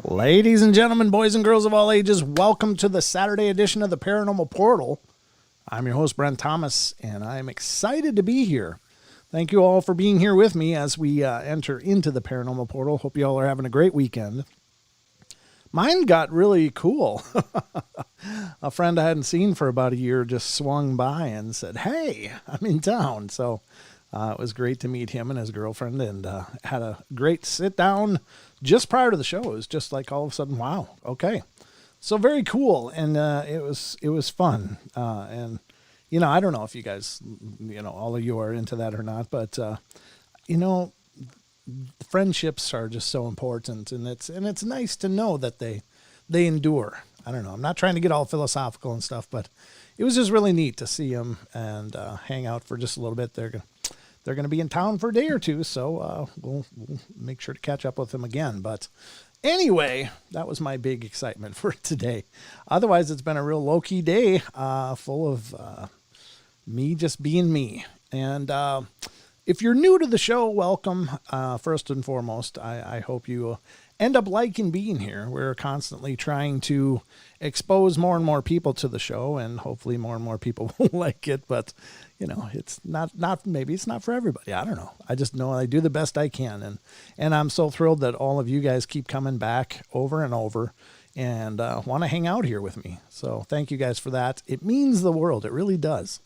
Ladies and gentlemen, boys and girls of all ages, welcome to the Saturday edition of the Paranormal Portal. I'm your host, Brent Thomas, and I'm excited to be here. Thank you all for being here with me as we enter into the Paranormal Portal. Hope you all are having a great weekend. Mine got really cool. A friend I hadn't seen for about a year just swung by and said, "Hey, I'm in town." So it was great to meet him and his girlfriend, and had a great sit down just prior to the show. It was just like all of a sudden, wow, okay. So very cool, and it was fun. And, you know, I don't know if you guys, you know, all of you are into that or not, but, you know, friendships are just so important, and it's nice to know that they endure. I don't know. I'm not trying to get all philosophical and stuff, but it was just really neat to see them and hang out for just a little bit. They're going to be in town for a day or two, so we'll make sure to catch up with them again. But anyway, that was my big excitement for today. Otherwise, it's been a real low-key day full of me just being me. And if you're new to the show, welcome. First and foremost, I hope you end up liking being here. We're constantly trying to expose more and more people to the show, and hopefully more and more people will like it. But you know, it's not maybe it's not for everybody. I don't know. I just know I do the best I can, and I'm so thrilled that all of you guys keep coming back over and over and want to hang out here with me. So thank you guys for that. It means the world. It really does.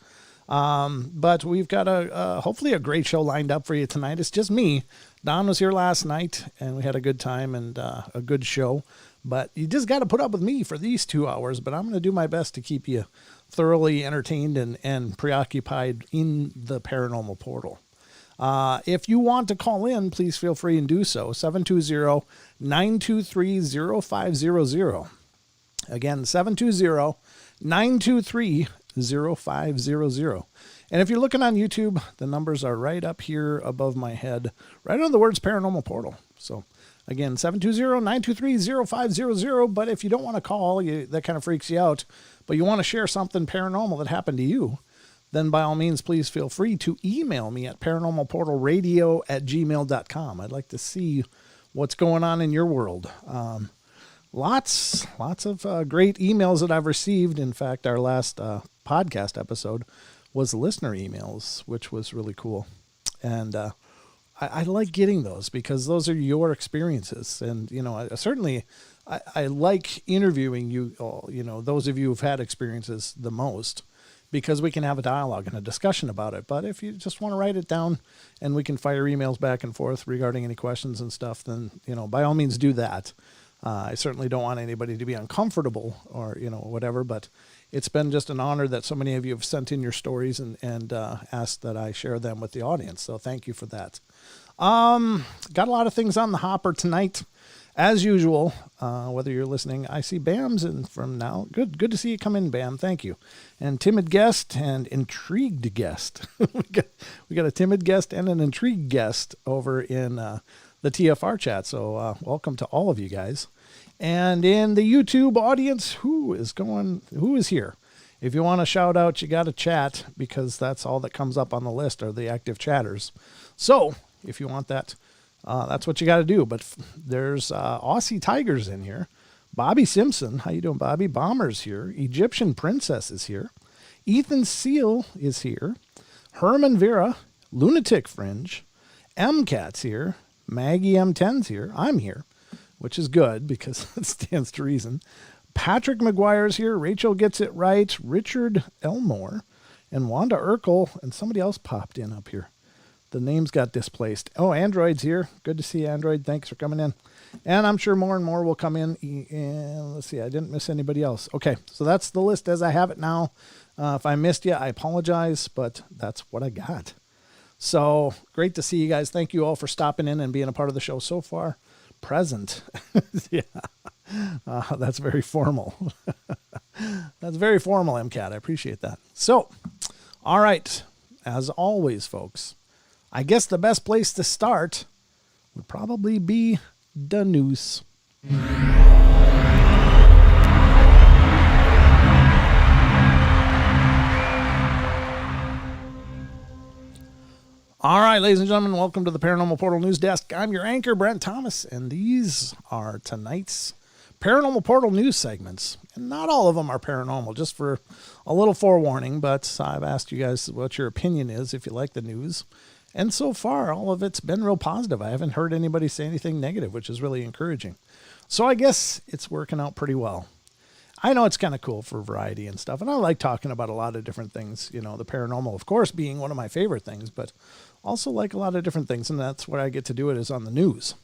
But we've got hopefully a great show lined up for you tonight. It's just me. Don was here last night, and we had a good time and a good show. But you just got to put up with me for these 2 hours. But I'm going to do my best to keep you thoroughly entertained and preoccupied in the Paranormal Portal. If you want to call in, please feel free and do so. 720-923-0500. Again, 720-923-0500. And if you're looking on YouTube, the numbers are right up here above my head, right on the words Paranormal Portal. So again, 720-923-0500. But if you don't want to call, that kind of freaks you out, but you want to share something paranormal that happened to you, then by all means, please feel free to email me at paranormalportalradio@gmail.com. I'd like to see what's going on in your world. Lots of great emails that I've received. In fact, our last podcast episode was listener emails, which was really cool. And I like getting those because those are your experiences. And, I like interviewing you all, those of you who've had experiences the most, because we can have a dialogue and a discussion about it. But if you just want to write it down and we can fire emails back and forth regarding any questions and stuff, then, by all means do that. I certainly don't want anybody to be uncomfortable or, whatever, but it's been just an honor that so many of you have sent in your stories and asked that I share them with the audience. So thank you for that. Got a lot of things on the hopper tonight. As usual, whether you're listening, I see Bam's in from now. Good to see you come in, Bam. Thank you. And timid guest and intrigued guest. we got a timid guest and an intrigued guest over in the TFR chat. So welcome to all of you guys. And in the YouTube audience, who is here? If you want to shout out, you got to chat, because that's all that comes up on the list are the active chatters. So if you want that, that's what you got to do. But there's Aussie Tigers in here. Bobby Simpson. How you doing, Bobby? Bomber's here. Egyptian Princess is here. Ethan Seal is here. Herman Vera. Lunatic Fringe. MCat's here. Maggie M10's here. I'm here, which is good because it stands to reason. Patrick McGuire's here. Rachel Gets It Right. Richard Elmore. And Wanda Urkel. And somebody else popped in up here. The names got displaced. Oh, Android's here. Good to see you, Android. Thanks for coming in. And I'm sure more and more will come in. And let's see, I didn't miss anybody else. Okay, so that's the list as I have it now. If I missed you, I apologize, but that's what I got. So great to see you guys. Thank you all for stopping in and being a part of the show so far. Present. Yeah, that's very formal. That's very formal, MCAT. I appreciate that. So, all right, as always, folks, I guess the best place to start would probably be the news. All right, ladies and gentlemen, welcome to the Paranormal Portal News Desk. I'm your anchor, Brent Thomas, and these are tonight's Paranormal Portal news segments. And not all of them are paranormal, just for a little forewarning, but I've asked you guys what your opinion is if you like the news. And so far, all of it's been real positive. I haven't heard anybody say anything negative, which is really encouraging. So I guess it's working out pretty well. I know it's kind of cool for variety and stuff, and I like talking about a lot of different things. The paranormal, of course, being one of my favorite things, but also like a lot of different things, and that's where I get to do it is on the news.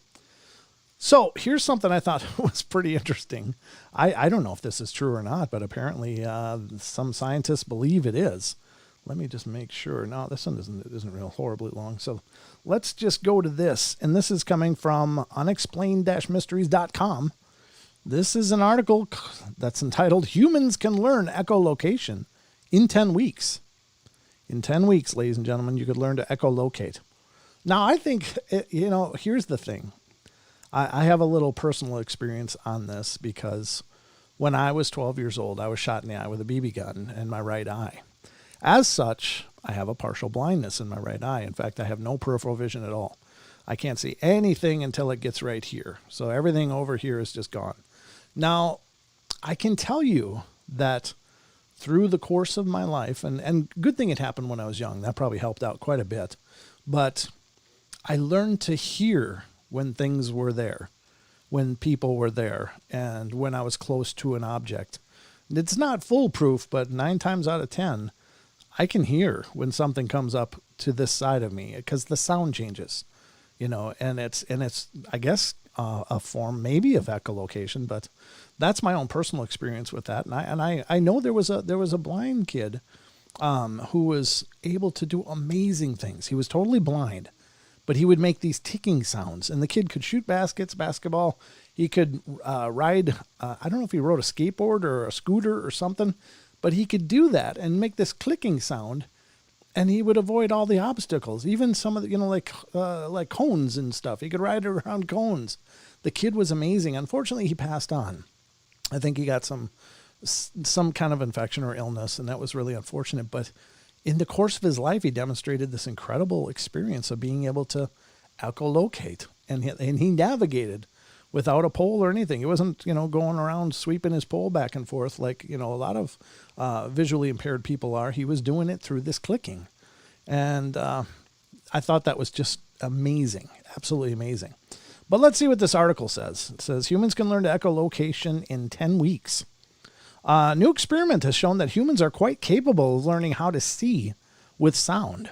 So here's something I thought was pretty interesting. I don't know if this is true or not, but apparently some scientists believe it is. Let me just make sure. No, this one isn't real horribly long. So let's just go to this. And this is coming from unexplained-mysteries.com. This is an article that's entitled, Humans Can Learn Echolocation in 10 Weeks. In 10 weeks, ladies and gentlemen, you could learn to echolocate. Now, I think, here's the thing. I have a little personal experience on this because when I was 12 years old, I was shot in the eye with a BB gun in my right eye. As such, I have a partial blindness in my right eye. In fact, I have no peripheral vision at all. I can't see anything until it gets right here. So everything over here is just gone. Now, I can tell you that through the course of my life, and good thing it happened when I was young. That probably helped out quite a bit. But I learned to hear when things were there, when people were there, and when I was close to an object. It's not foolproof, but 9 times out of 10, I can hear when something comes up to this side of me because the sound changes, and it's I guess a form maybe of echolocation, but that's my own personal experience with that. And I know there was a blind kid who was able to do amazing things. He was totally blind, but he would make these ticking sounds, and the kid could shoot basketball. He could ride. I don't know if he rode a skateboard or a scooter or something. But he could do that and make this clicking sound, And he would avoid all the obstacles, even some of the, like cones and stuff. He could ride around cones. The kid was amazing. Unfortunately, he passed on. I think he got some kind of infection or illness, and that was really unfortunate. But in the course of his life, he demonstrated this incredible experience of being able to echolocate, and he navigated without a pole or anything. He wasn't, going around sweeping his pole back and forth like, a lot of visually impaired people are. He was doing it through this clicking. And I thought that was just amazing, absolutely amazing. But let's see what this article says. It says humans can learn to echolocation in 10 weeks. A new experiment has shown that humans are quite capable of learning how to see with sound.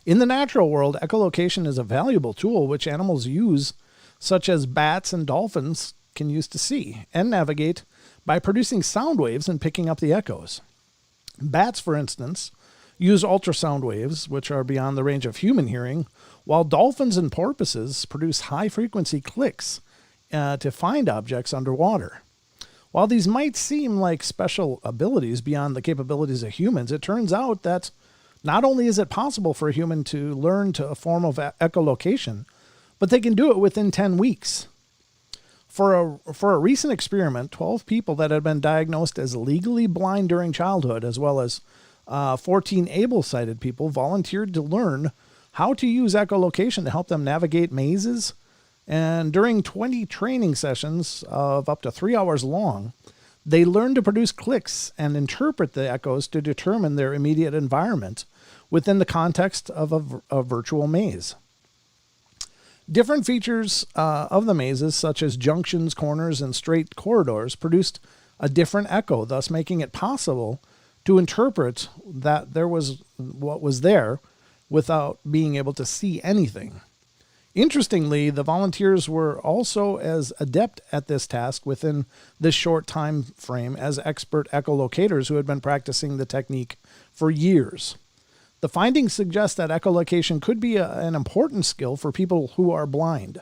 In the natural world, echolocation is a valuable tool which animals use, such as bats and dolphins can use to see and navigate by producing sound waves and picking up the echoes. Bats, for instance, use ultrasound waves, which are beyond the range of human hearing, while dolphins and porpoises produce high-frequency clicks to find objects underwater. While these might seem like special abilities beyond the capabilities of humans, it turns out that not only is it possible for a human to learn to a form of echolocation, but they can do it within 10 weeks. For a recent experiment, 12 people that had been diagnosed as legally blind during childhood, as well as 14 able-sighted people, volunteered to learn how to use echolocation to help them navigate mazes. And during 20 training sessions of up to 3 hours long, they learned to produce clicks and interpret the echoes to determine their immediate environment within the context of a virtual maze. Different features of the mazes, such as junctions, corners, and straight corridors, produced a different echo, thus making it possible to interpret that there was what was there without being able to see anything. Interestingly, the volunteers were also as adept at this task within this short time frame as expert echolocators who had been practicing the technique for years. The findings suggest that echolocation could be an important skill for people who are blind.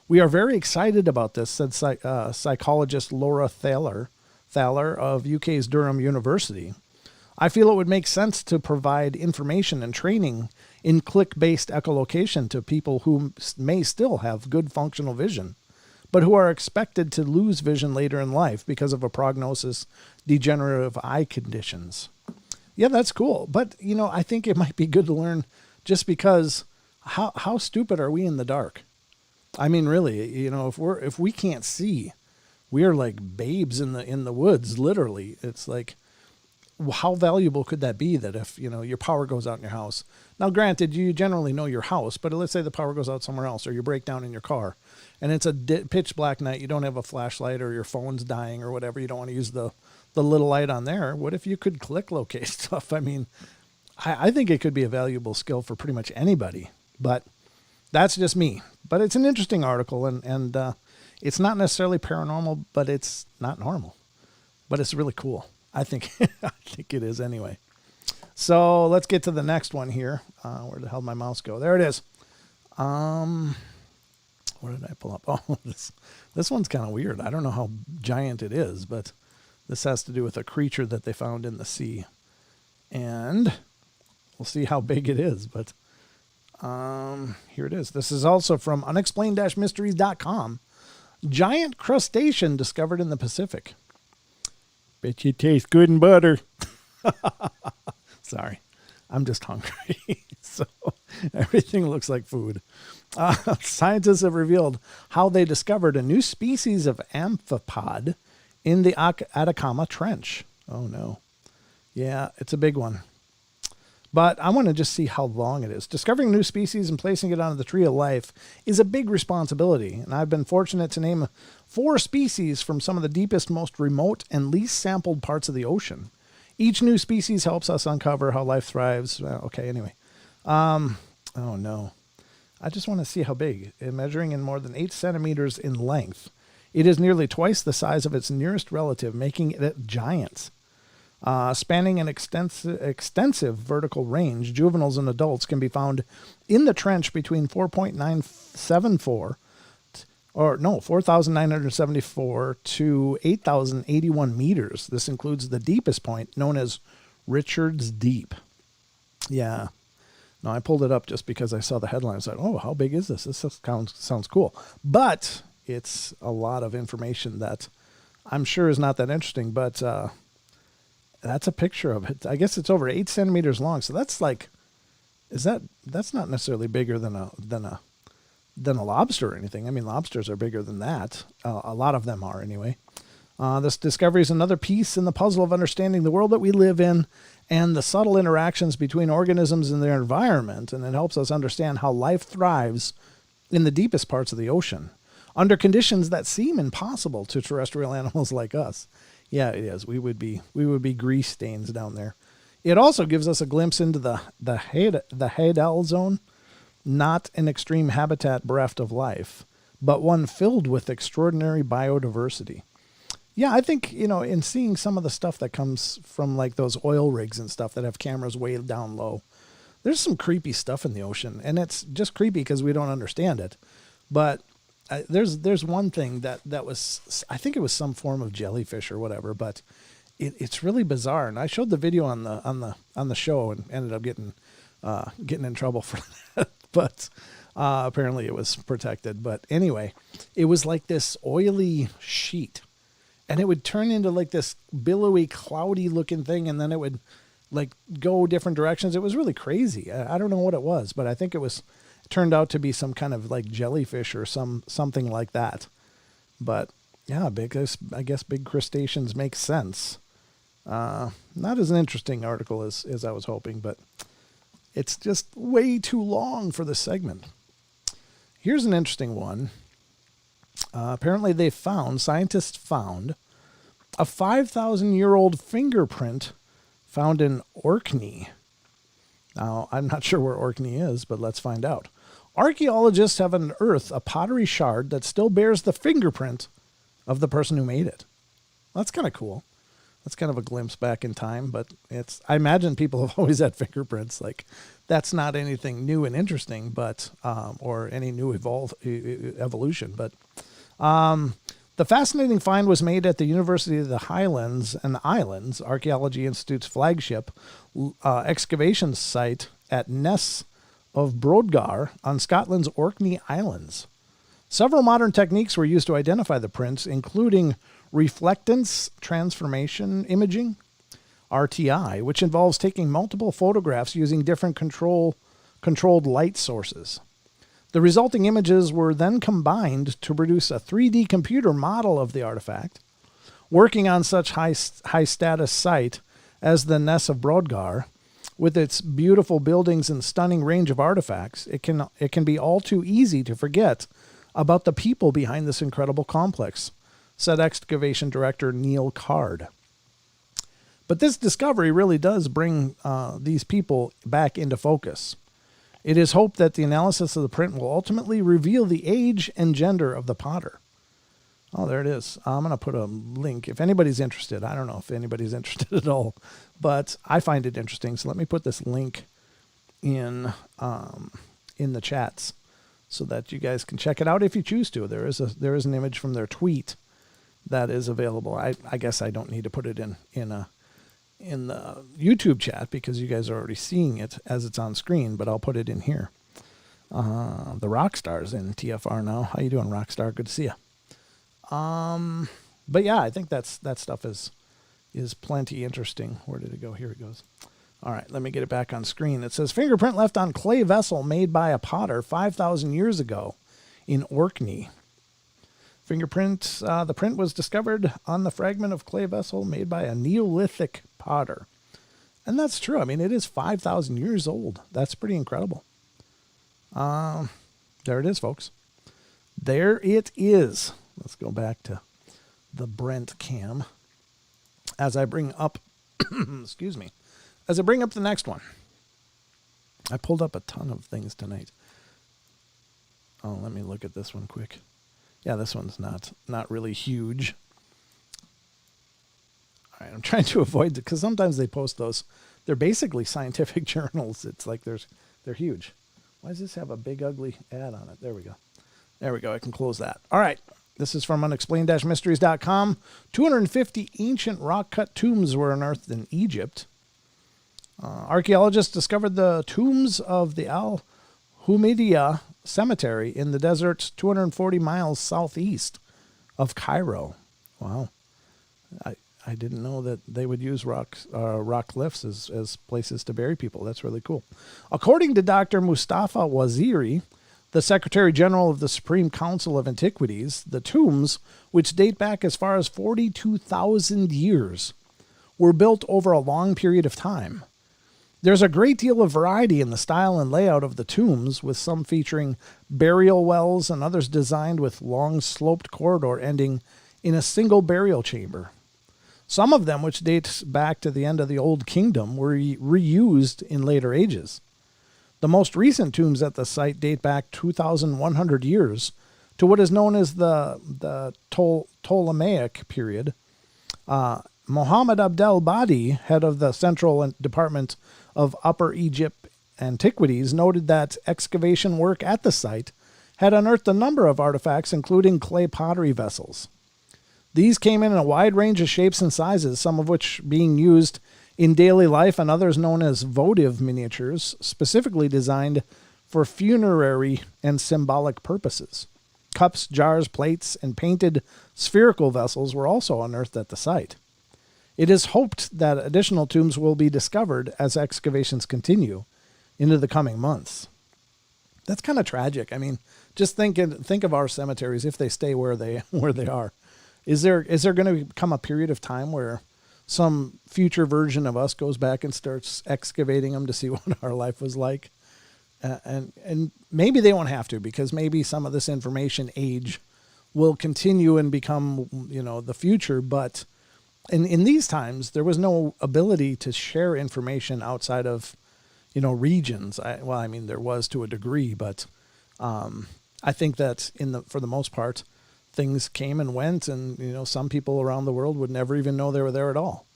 We are very excited about this, said psychologist Laura Thaler of UK's Durham University. I feel it would make sense to provide information and training in click-based echolocation to people who may still have good functional vision, but who are expected to lose vision later in life because of a prognosis degenerative eye conditions. Yeah, that's cool. But, I think it might be good to learn just because how stupid are we in the dark? I mean, really, if we can't see, we are like babes in the woods, literally. It's like, how valuable could that be that if, your power goes out in your house? Now, granted, you generally know your house, but let's say the power goes out somewhere else or you break down in your car and it's a pitch black night. You don't have a flashlight or your phone's dying or whatever. You don't want to use the little light on there. What if you could click locate stuff? I mean, I think it could be a valuable skill for pretty much anybody, but that's just me. But it's an interesting article and it's not necessarily paranormal, but it's not normal, but it's really cool. I think it is anyway. So let's get to the next one here. Where the hell did my mouse go? There it is. What did I pull up? Oh, this one's kind of weird. I don't know how giant it is, but this has to do with a creature that they found in the sea. And we'll see how big it is. But here it is. This is also from unexplained-mysteries.com. Giant crustacean discovered in the Pacific. Bet you taste good in butter. Sorry, I'm just hungry. So everything looks like food. Scientists have revealed how they discovered a new species of amphipod in the Atacama Trench. Oh, no. Yeah, it's a big one. But I want to just see how long it is. Discovering a new species and placing it on the tree of life is a big responsibility, and I've been fortunate to name 4 species from some of the deepest, most remote, and least sampled parts of the ocean. Each new species helps us uncover how life thrives. Okay, anyway. Oh, no. I just want to see how big. Measuring in more than 8 centimeters in length. It is nearly twice the size of its nearest relative, making it a giant. Spanning an extensive vertical range, juveniles and adults can be found in the trench between 4,974 to 8,081 meters. This includes the deepest point, known as Richards Deep. Yeah. No, I pulled it up just because I saw the headline. I said, oh, how big is this? This sounds cool. But it's a lot of information that I'm sure is not that interesting. But that's a picture of it. I guess it's over 8 centimeters long. So that's like, that's not necessarily bigger than a lobster or anything. I mean, lobsters are bigger than that. A lot of them are anyway. This discovery is another piece in the puzzle of understanding the world that we live in and the subtle interactions between organisms and their environment, and it helps us understand how life thrives in the deepest parts of the ocean, under conditions that seem impossible to terrestrial animals like us. Yeah, it is. We would be grease stains down there. It also gives us a glimpse into the Hadal zone, not an extreme habitat bereft of life, but one filled with extraordinary biodiversity. Yeah, I think, in seeing some of the stuff that comes from like those oil rigs and stuff that have cameras way down low, there's some creepy stuff in the ocean, and it's just creepy because we don't understand it. But there's one thing that was, I think it was some form of jellyfish or whatever, but it's really bizarre. And I showed the video on the show and ended up getting in trouble for that. But apparently it was protected. But anyway, it was like this oily sheet. And it would turn into like this billowy, cloudy looking thing. And then it would like go different directions. It was really crazy. I don't know what it was, but I think it turned out to be some kind of like jellyfish or something like that. But yeah, I guess big crustaceans make sense. Not as an interesting article as I was hoping, but it's just way too long for this segment. Here's an interesting one. Apparently scientists found a 5,000-year-old fingerprint found in Orkney. Now, I'm not sure where Orkney is, but let's find out. Archaeologists have unearthed a pottery shard that still bears the fingerprint of the person who made it. That's kind of cool. That's kind of a glimpse back in time, but I imagine people have always had fingerprints. Like, that's not anything new and interesting, but or any new evolution. But the fascinating find was made at the University of the Highlands and Islands Archaeology Institute's flagship excavation site at Ness of Brodgar on Scotland's Orkney Islands. Several modern techniques were used to identify the prints, including reflectance transformation imaging, RTI, which involves taking multiple photographs using different controlled light sources. The resulting images were then combined to produce a 3D computer model of the artifact. Working on such high-status site as the Ness of Brodgar, with its beautiful buildings and stunning range of artifacts, it can be all too easy to forget about the people behind this incredible complex, said excavation director Neil Card. But this discovery really does bring these people back into focus. It is hoped that the analysis of the print will ultimately reveal the age and gender of the potter. Oh, there it is. I'm going to put a link if anybody's interested. I don't know if anybody's interested at all, but I find it interesting. So let me put this link in the chats so that you guys can check it out if you choose to. There is an image from their tweet that is available. I guess I don't need to put it in the YouTube chat because you guys are already seeing it as it's on screen, but I'll put it in here. The Rockstar's in TFR now. How you doing, Rockstar? Good to see you. But yeah, I think that stuff is plenty interesting. Where did it go? Here it goes. All right, let me get it back on screen. It says fingerprint left on clay vessel made by a potter 5,000 years ago in Orkney. Fingerprint, the print was discovered on the fragment of clay vessel made by a Neolithic potter. And that's true. I mean, it is 5,000 years old. That's pretty incredible. There it is, folks. There it is. Let's go back to the Brent cam as I bring up, excuse me, as I bring up the next one. I pulled up a ton of things tonight. Oh, let me look at this one quick. Yeah, this one's not really huge. All right, I'm trying to avoid it because sometimes they post those. They're basically scientific journals. It's like they're huge. Why does this have a big ugly ad on it? There we go. There we go. I can close that. All right. This is from unexplained-mysteries.com. 250 ancient rock-cut tombs were unearthed in Egypt. Archaeologists discovered the tombs of the Al Humidia Cemetery in the desert 240 miles southeast of Cairo. Wow. I didn't know that they would use rock cliffs as places to bury people. That's really cool. According to Dr. Mustafa Waziri, the Secretary General of the Supreme Council of Antiquities, the tombs, which date back as far as 42,000 years, were built over a long period of time. There's a great deal of variety in the style and layout of the tombs, with some featuring burial wells and others designed with long sloped corridor ending in a single burial chamber. Some of them, which date back to the end of the Old Kingdom, were reused in later ages. The most recent tombs at the site date back 2,100 years to what is known as the Ptolemaic period. Muhammad Abdel Badi, head of the Central Department of Upper Egypt Antiquities, noted that excavation work at the site had unearthed a number of artifacts, including clay pottery vessels. These came in a wide range of shapes and sizes, some of which being used in daily life and others known as votive miniatures, specifically designed for funerary and symbolic purposes. Cups, jars, plates, and painted spherical vessels were also unearthed at the site. It is hoped that additional tombs will be discovered as excavations continue into the coming months. That's kind of tragic. I mean, just think of our cemeteries if they stay where they are. Is there going to come a period of time where some future version of us goes back and starts excavating them to see what our life was like? And maybe they won't have to, because maybe some of this information age will continue and become, the future. But in these times, there was no ability to share information outside of, regions. There was to a degree, but I think that for the most part, things came and went, and some people around the world would never even know they were there at all.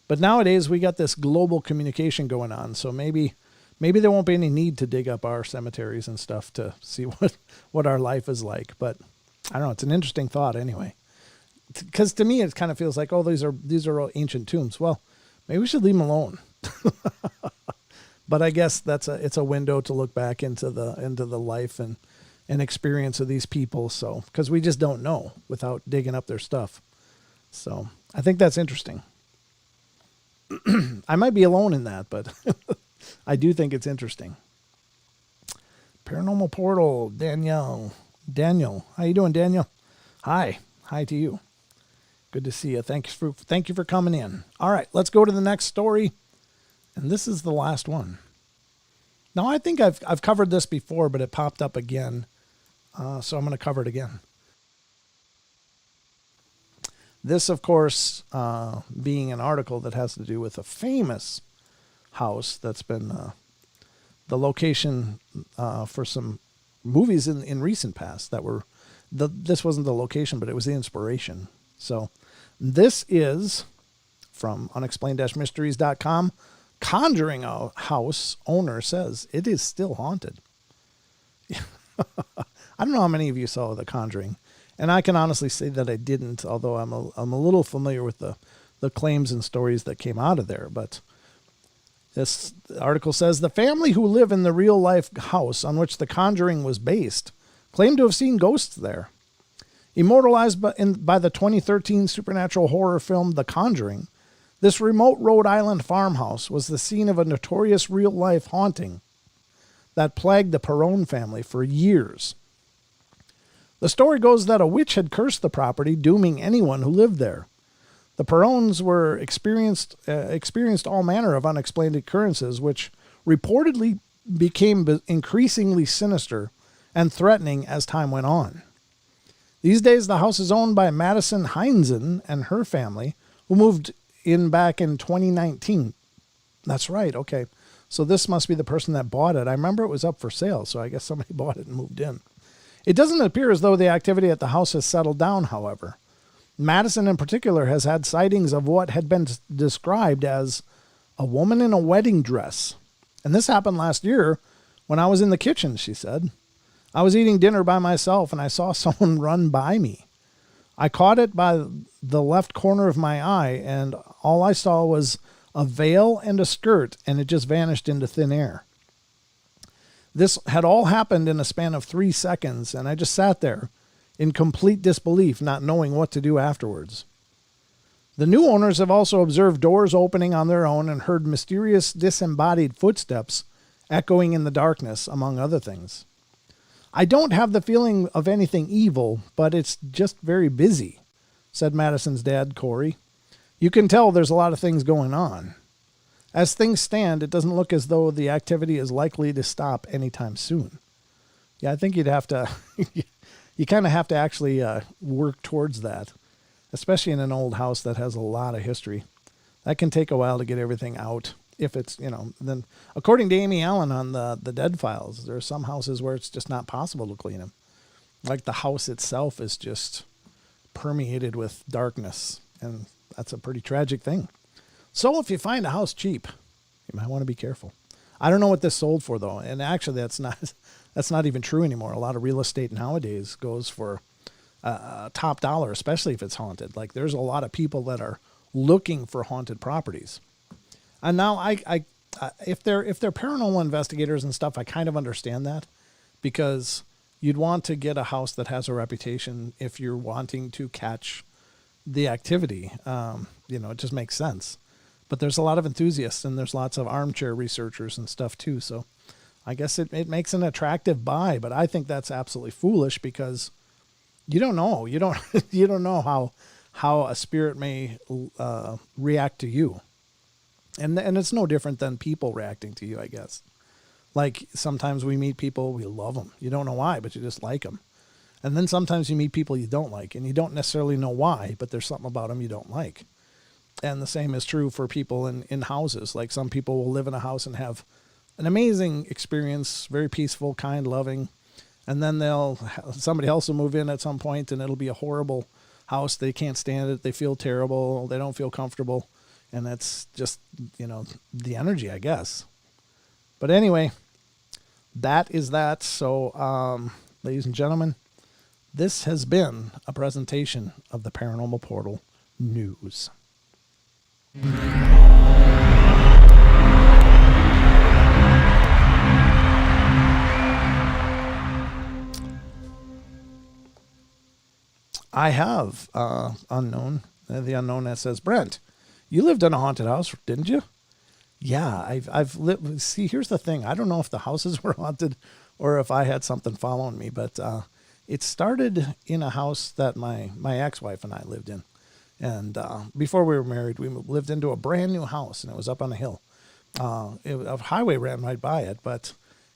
But nowadays we got this global communication going on, so maybe there won't be any need to dig up our cemeteries and stuff to see what our life is like. But I don't know, it's an interesting thought anyway, because to me it kind of feels like, oh, these are all ancient tombs. Well, maybe we should leave them alone. But I guess it's a window to look back into the life and experience of these people. So, because we just don't know without digging up their stuff. So I think that's interesting. I might be alone in that, but I do think it's interesting. Paranormal Portal, Daniel, how you doing, Daniel? Hi to you. Good to see you. Thank you for coming in. All right, let's go to the next story, and this is the last one. Now, I think I've covered this before, but it popped up again. So I'm going to cover it again. This, of course, being an article that has to do with a famous house that's been the location for some movies in recent past that were... This wasn't the location, but it was the inspiration. So this is from unexplained-mysteries.com. Conjuring house owner says it is still haunted. I don't know how many of you saw The Conjuring, and I can honestly say that I didn't, although I'm a little familiar with the claims and stories that came out of there. But this article says the family who live in the real-life house on which The Conjuring was based claimed to have seen ghosts there. Immortalized by the 2013 supernatural horror film The Conjuring, this remote Rhode Island farmhouse was the scene of a notorious real-life haunting that plagued the Perron family for years. The story goes that a witch had cursed the property, dooming anyone who lived there. The Perrons were experienced all manner of unexplained occurrences, which reportedly became increasingly sinister and threatening as time went on. These days, the house is owned by Madison Heinzen and her family, who moved in back in 2019. That's right. Okay. So this must be the person that bought it. I remember it was up for sale, so I guess somebody bought it and moved in. It doesn't appear as though the activity at the house has settled down, however. Madison in particular has had sightings of what had been described as a woman in a wedding dress. And this happened last year when I was in the kitchen, she said. I was eating dinner by myself and I saw someone run by me. I caught it by the left corner of my eye, and all I saw was a veil and a skirt, and it just vanished into thin air. This had all happened in a span of 3 seconds, and I just sat there in complete disbelief, not knowing what to do afterwards. The new owners have also observed doors opening on their own and heard mysterious disembodied footsteps echoing in the darkness, among other things. I don't have the feeling of anything evil, but it's just very busy, said Madison's dad, Corey. You can tell there's a lot of things going on. As things stand, it doesn't look as though the activity is likely to stop anytime soon. Yeah, I think you'd have to, you kind of have to actually work towards that, especially in an old house that has a lot of history. That can take a while to get everything out. If it's, then according to Amy Allen on the Dead Files, there are some houses where it's just not possible to clean them. Like the house itself is just permeated with darkness, and that's a pretty tragic thing. So if you find a house cheap, you might want to be careful. I don't know what this sold for though, and actually that's not even true anymore. A lot of real estate nowadays goes for top dollar, especially if it's haunted. Like there's a lot of people that are looking for haunted properties. And now I if they're paranormal investigators and stuff, I kind of understand that, because you'd want to get a house that has a reputation if you're wanting to catch the activity. It just makes sense. But there's a lot of enthusiasts, and there's lots of armchair researchers and stuff too. So I guess it makes an attractive buy, but I think that's absolutely foolish, because you don't know. You don't know how a spirit may react to you. And it's no different than people reacting to you, I guess. Like sometimes we meet people, we love them. You don't know why, but you just like them. And then sometimes you meet people you don't like, and you don't necessarily know why, but there's something about them you don't like. And the same is true for people in houses. Like some people will live in a house and have an amazing experience, very peaceful, kind, loving. And then somebody else will move in at some point, and it'll be a horrible house. They can't stand it. They feel terrible. They don't feel comfortable. And that's just, the energy, I guess. But anyway, that is that. So, ladies and gentlemen, this has been a presentation of the Paranormal Portal News. I have the unknown that says, Brent, you lived in a haunted house, didn't you? Yeah, I've lived. See, here's the thing. I don't know if the houses were haunted or if I had something following me, but it started in a house that my ex-wife and I lived in. And before we were married, we lived into a brand new house, and it was up on a hill. A highway ran right by it, but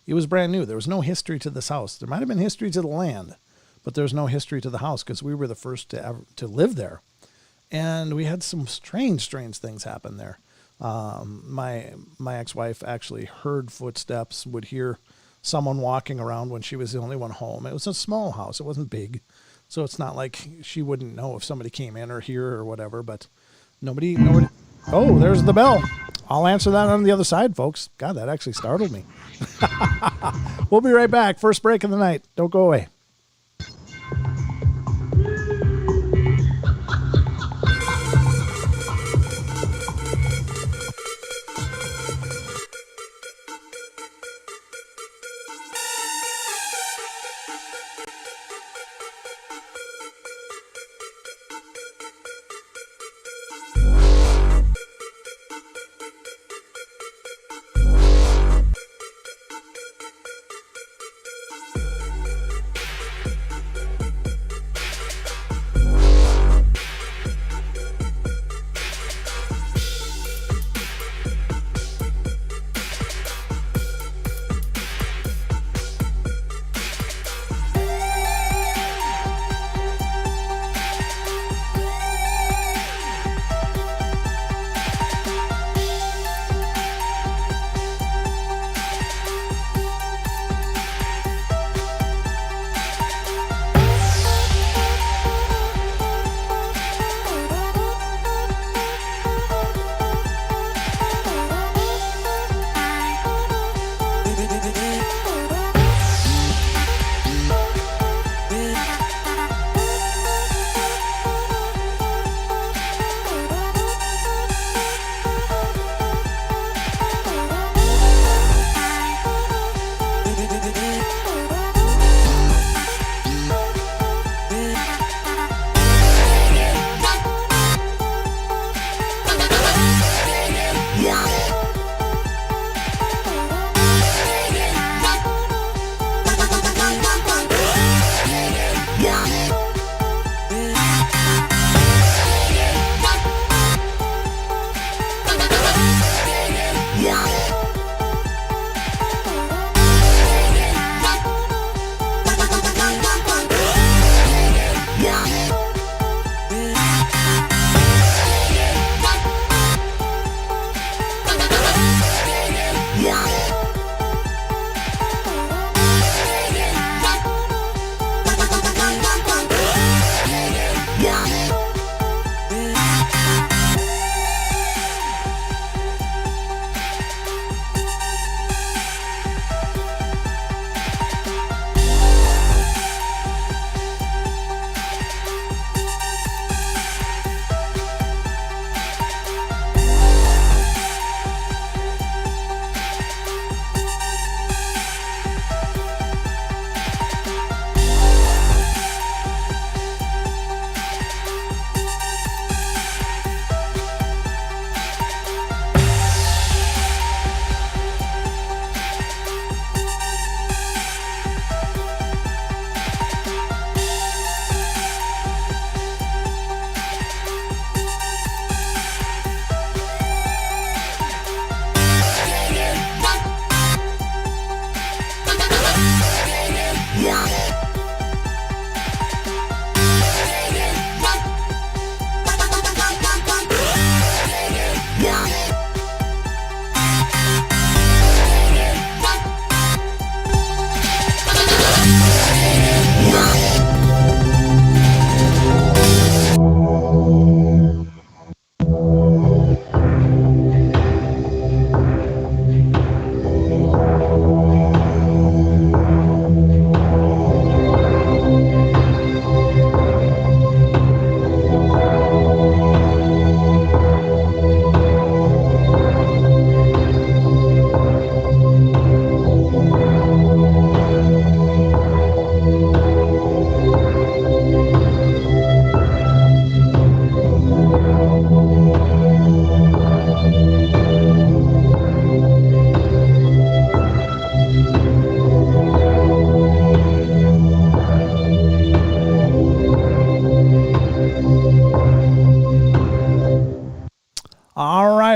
it was brand new. There was no history to this house. There might have been history to the land, but there's no history to the house because we were the first to live there. And we had some strange things happen there. My ex-wife actually heard footsteps, would hear someone walking around when she was the only one home. It was a small house. It wasn't big. So it's not like she wouldn't know if somebody came in or here or whatever, but nobody. Oh, there's the bell. I'll answer that on the other side, folks. God, that actually startled me. We'll be right back. First break of the night. Don't go away.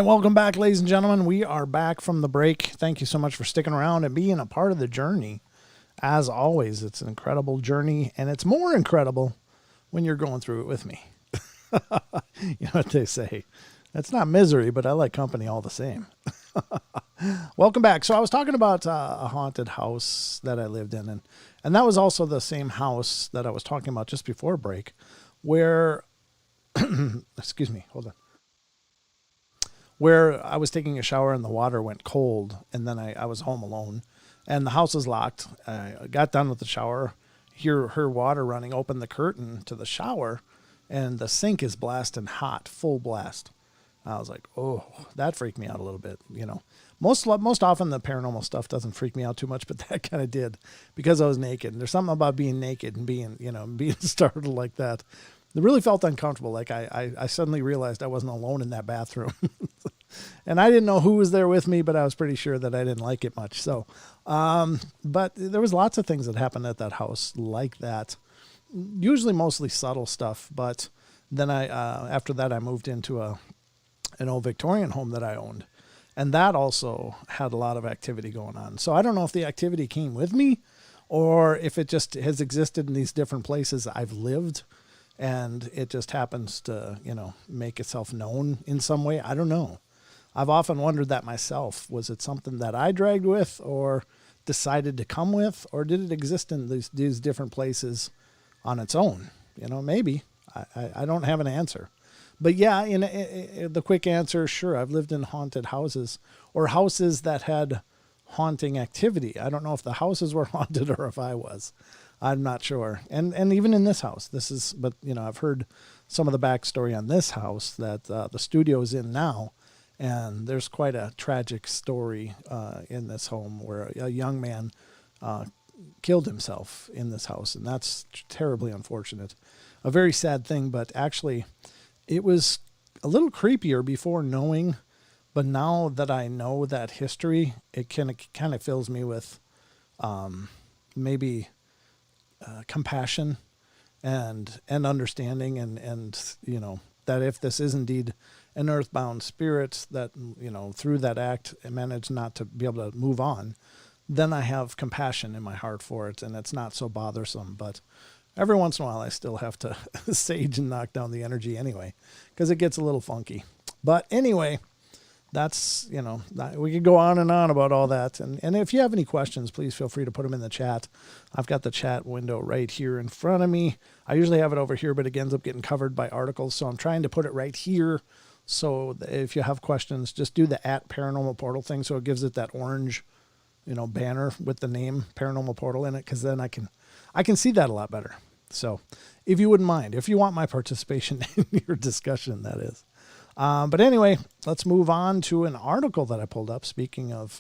welcome back, ladies and gentlemen. We are back from the break. Thank you so much for sticking around and being a part of the journey. As always, it's an incredible journey, and it's more incredible when you're going through it with me. You know what they say. It's not misery, but I like company all the same. Welcome back. So I was talking about a haunted house that I lived in, and that was also the same house that I was talking about just before break, where, excuse me, hold on. Where I was taking a shower and the water went cold, and then I was home alone, and the house was locked. I got done with the shower, hear her water running, open the curtain to the shower, and the sink is blasting hot, full blast. I was like, oh, that freaked me out a little bit. You know, most often the paranormal stuff doesn't freak me out too much, but that kind of did because I was naked. And there's something about being naked and being startled like that. It really felt uncomfortable. Like I suddenly realized I wasn't alone in that bathroom. And I didn't know who was there with me, but I was pretty sure that I didn't like it much. So, but there was lots of things that happened at that house like that. Usually mostly subtle stuff. But then after that, I moved into an old Victorian home that I owned. And that also had a lot of activity going on. So I don't know if the activity came with me or if it just has existed in these different places I've lived. And it just happens to, make itself known in some way. I don't know. I've often wondered that myself. Was it something that I dragged with or decided to come with? Or did it exist in these different places on its own? Maybe. I don't have an answer. But yeah, the quick answer, sure, I've lived in haunted houses or houses that had haunting activity. I don't know if the houses were haunted or if I was. I'm not sure. And even in this house, but I've heard some of the backstory on this house that the studio is in now. And there's quite a tragic story in this home where a young man killed himself in this house. And that's terribly unfortunate. A very sad thing, but actually it was a little creepier before knowing. But now that I know that history, it kind of fills me with maybe compassion and understanding and that if this is indeed an earthbound spirit that through that act managed not to be able to move on, then I have compassion in my heart for it and it's not so bothersome. But every once in a while I still have to sage and knock down the energy anyway because it gets a little funky. But anyway, that's, we could go on and on about all that. And if you have any questions, please feel free to put them in the chat. I've got the chat window right here in front of me. I usually have it over here, but it ends up getting covered by articles. So I'm trying to put it right here. So if you have questions, just do the @Paranormal Portal thing. So it gives it that orange, banner with the name Paranormal Portal in it. Cause then I can see that a lot better. So if you wouldn't mind, if you want my participation in your discussion, that is. But anyway, let's move on to an article that I pulled up. Speaking of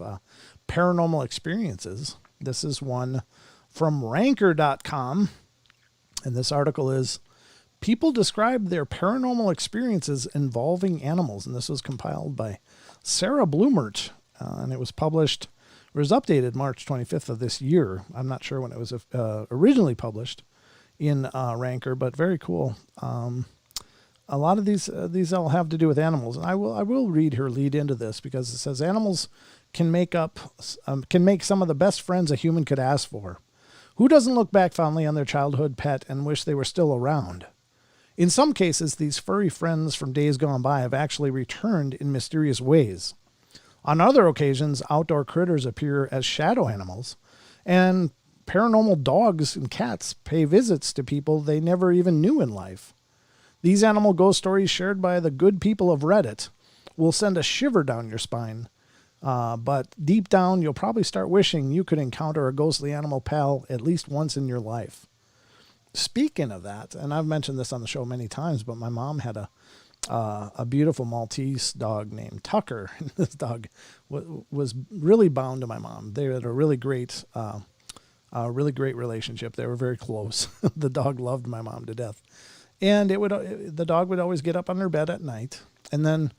paranormal experiences, this is one from ranker.com. And this article is People Describe Their Paranormal Experiences Involving Animals. And this was compiled by Sarah Bloomert. And it was updated March 25th of this year. I'm not sure when it was originally published in Ranker, but very cool. A lot of these all have to do with animals, and I will read her lead into this because it says animals can make some of the best friends a human could ask for. Who doesn't look back fondly on their childhood pet and wish they were still around? In some cases, these furry friends from days gone by have actually returned in mysterious ways. On other occasions, outdoor critters appear as shadow animals, and paranormal dogs and cats pay visits to people they never even knew in life. These animal ghost stories shared by the good people of Reddit will send a shiver down your spine. But deep down, you'll probably start wishing you could encounter a ghostly animal pal at least once in your life. Speaking of that, and I've mentioned this on the show many times, but my mom had a beautiful Maltese dog named Tucker. This dog was really bound to my mom. They had a really great relationship. They were very close. The dog loved my mom to death. And the dog would always get up on her bed at night and then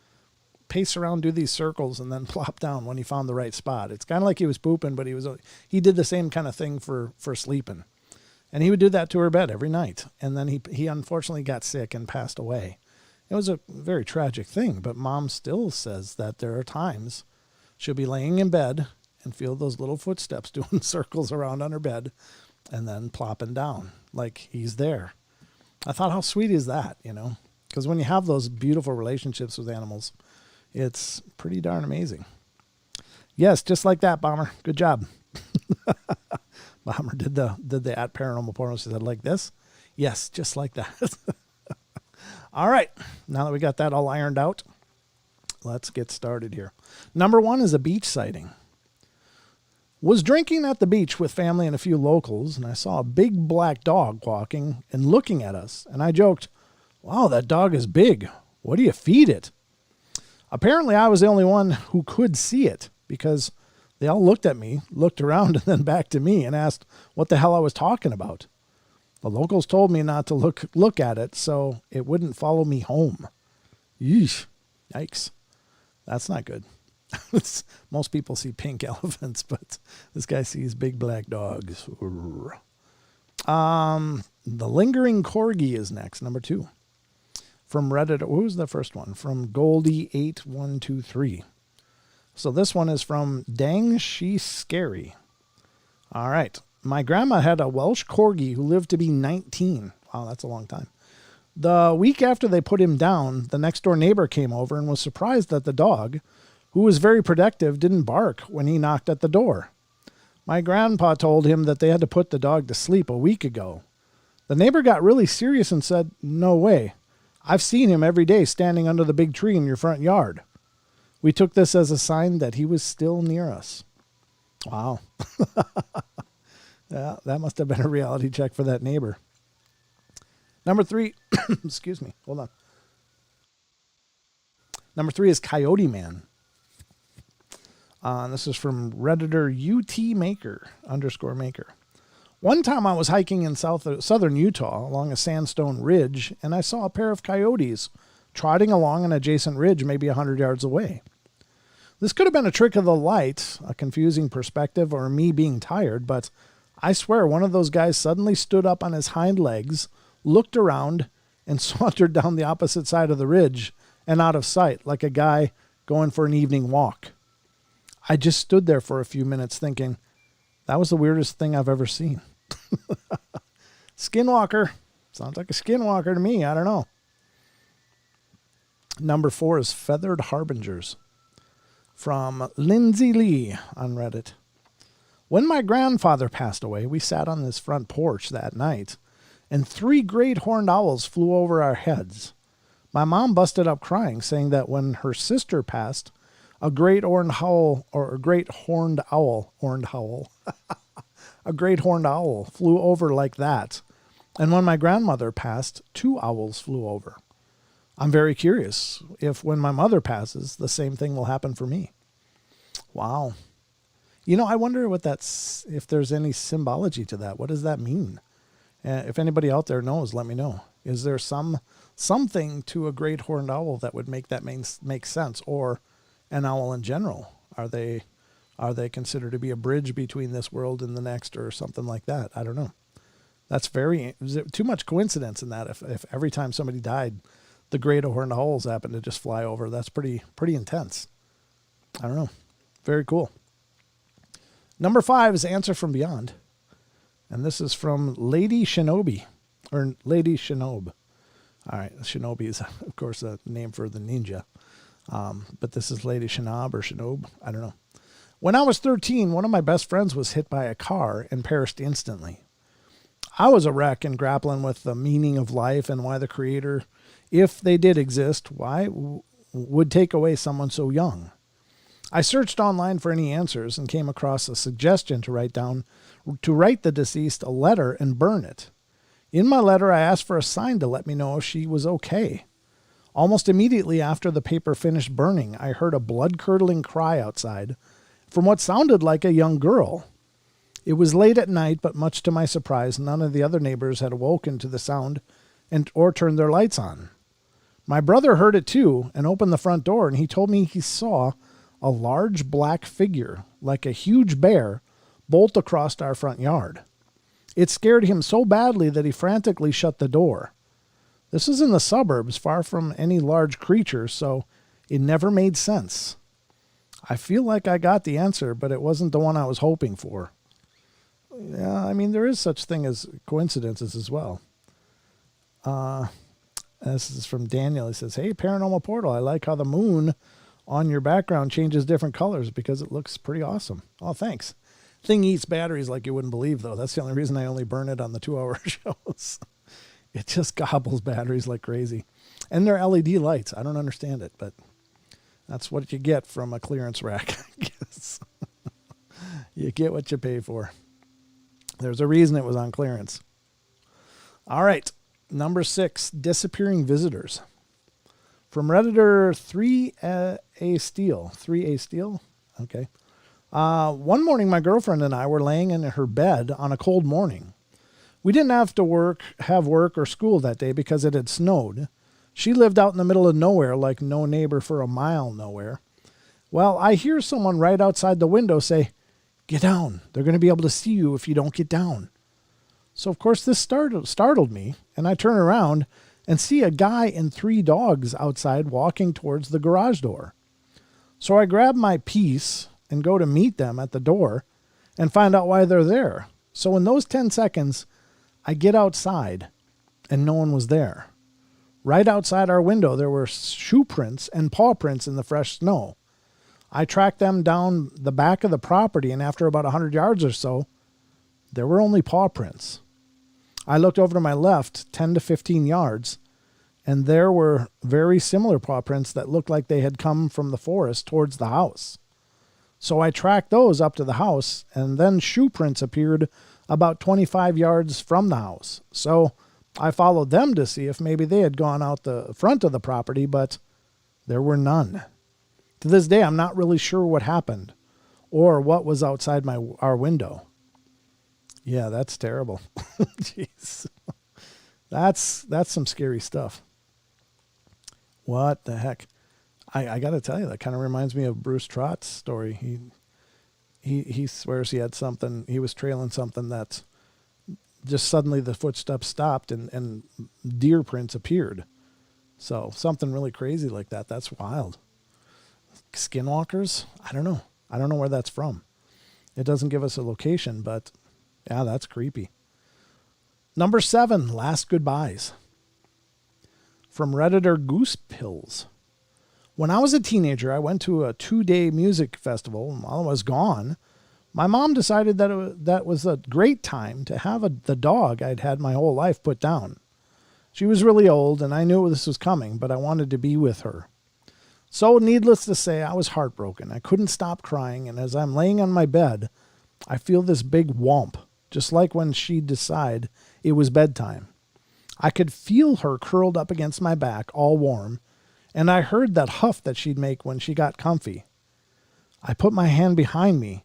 pace around, do these circles, and then plop down when he found the right spot. It's kind of like he was pooping, but he did the same kind of thing for sleeping. And he would do that to her bed every night. And then he unfortunately got sick and passed away. It was a very tragic thing, but Mom still says that there are times she'll be laying in bed and feel those little footsteps doing circles around on her bed and then plopping down like he's there. I thought, how sweet is that, you know? Because when you have those beautiful relationships with animals, it's pretty darn amazing. Yes, just like that, Bomber. Good job. Bomber did the at Paranormal Portal. She said, like this? Yes, just like that. All right. Now that we got that all ironed out, let's get started here. Number 1 is a beach sighting. Was drinking at the beach with family and a few locals, and I saw a big black dog walking and looking at us, and I joked, wow, that dog is big. What do you feed it? Apparently, I was the only one who could see it because they all looked at me, looked around, and then back to me and asked what the hell I was talking about. The locals told me not to look at it so it wouldn't follow me home. Yeesh. Yikes. That's not good. Most people see pink elephants, but this guy sees big black dogs. The lingering corgi is next, number 2. From Reddit, who's the first one? From Goldie8123. So this one is from Dang She's Scary. All right. My grandma had a Welsh corgi who lived to be 19. Wow, that's a long time. The week after they put him down, the next door neighbor came over and was surprised that the dog, who was very protective, didn't bark when he knocked at the door. My grandpa told him that they had to put the dog to sleep a week ago. The neighbor got really serious and said, no way. I've seen him every day standing under the big tree in your front yard. We took this as a sign that he was still near us. Wow. Yeah, that must have been a reality check for that neighbor. Number 3, excuse me, hold on. Number 3 is Coyote Man. This is from Redditor UT_maker. One time I was hiking in southern Utah along a sandstone ridge, and I saw a pair of coyotes trotting along an adjacent ridge maybe 100 yards away. This could have been a trick of the light, a confusing perspective, or me being tired, but I swear one of those guys suddenly stood up on his hind legs, looked around, and sauntered down the opposite side of the ridge and out of sight like a guy going for an evening walk. I just stood there for a few minutes thinking, that was the weirdest thing I've ever seen. Skinwalker. Sounds like a skinwalker to me. I don't know. Number 4 is Feathered Harbingers. From Lindsay Lee on Reddit. When my grandfather passed away, we sat on this front porch that night, and 3 great horned owls flew over our heads. My mom busted up crying, saying that when her sister passed, a great horned owl flew over like that. And when my grandmother passed, 2 owls flew over. I'm very curious if when my mother passes, the same thing will happen for me. Wow. You know, I wonder if there's any symbology to that. What does that mean? If anybody out there knows, let me know. Is there something to a great horned owl that would make that make sense, or an owl in general? Are they considered to be a bridge between this world and the next, or something like that? I don't know. That's too much coincidence in that. If every time somebody died, the great horned owls happened to just fly over, that's pretty intense. I don't know. Very cool. Number 5 is Answer from Beyond. And this is from Lady Shinobi, or Lady Shinob. All right, Shinobi is, of course, a name for the ninja. But this is Lady Shinob or Shinob. I don't know. When I was 13, one of my best friends was hit by a car and perished instantly. I was a wreck and grappling with the meaning of life and why the Creator, if they did exist, why would take away someone so young. I searched online for any answers and came across a suggestion to write the deceased a letter and burn it. In my letter, I asked for a sign to let me know if she was okay. Almost immediately after the paper finished burning, I heard a blood-curdling cry outside from what sounded like a young girl. It was late at night, but much to my surprise, none of the other neighbors had awoken to the sound or turned their lights on. My brother heard it too and opened the front door, and he told me he saw a large black figure, like a huge bear, bolt across our front yard. It scared him so badly that he frantically shut the door. This is in the suburbs, far from any large creature, so it never made sense. I feel like I got the answer, but it wasn't the one I was hoping for. Yeah, I mean, there is such thing as coincidences as well. This is from Daniel. He says, hey, Paranormal Portal, I like how the moon on your background changes different colors because it looks pretty awesome. Oh, thanks. Thing eats batteries like you wouldn't believe, though. That's the only reason I only burn it on the 2-hour shows. It just gobbles batteries like crazy. And they're LED lights. I don't understand it, but that's what you get from a clearance rack, I guess. You get what you pay for. There's a reason it was on clearance. All right. Number 6, disappearing visitors. From Redditor 3A Steel. 3A Steel? Okay. One morning, my girlfriend and I were laying in her bed on a cold morning. We didn't have to have work or school that day because it had snowed. She lived out in the middle of nowhere, like no neighbor for a mile nowhere. Well, I hear someone right outside the window say, get down. They're going to be able to see you if you don't get down. So, of course, this startled me, and I turn around and see a guy and 3 dogs outside walking towards the garage door. So I grab my piece and go to meet them at the door and find out why they're there. So in those 10 seconds, I get outside, and no one was there. Right outside our window, there were shoe prints and paw prints in the fresh snow. I tracked them down the back of the property, and after about 100 yards or so, there were only paw prints. I looked over to my left, 10 to 15 yards, and there were very similar paw prints that looked like they had come from the forest towards the house. So I tracked those up to the house, and then shoe prints appeared about 25 yards from the house. So I followed them to see if maybe they had gone out the front of the property, but there were none. To this day, I'm not really sure what happened or what was outside our window. Yeah, that's terrible. Jeez. That's some scary stuff. What the heck? I got to tell you, that kind of reminds me of Bruce Trott's story. He swears he had something, he was trailing something that just suddenly the footsteps stopped and deer prints appeared. So something really crazy like that. That's wild. Skinwalkers? I don't know. I don't know where that's from. It doesn't give us a location, but yeah, that's creepy. Number 7, last goodbyes. From Redditor Goose Pills. When I was a teenager, I went to a 2-day music festival, and while I was gone, my mom decided that was a great time to have the dog I'd had my whole life put down. She was really old, and I knew this was coming, but I wanted to be with her. So, needless to say, I was heartbroken. I couldn't stop crying, and as I'm laying on my bed, I feel this big whomp, just like when she'd decide it was bedtime. I could feel her curled up against my back, all warm, and I heard that huff that she'd make when she got comfy. I put my hand behind me,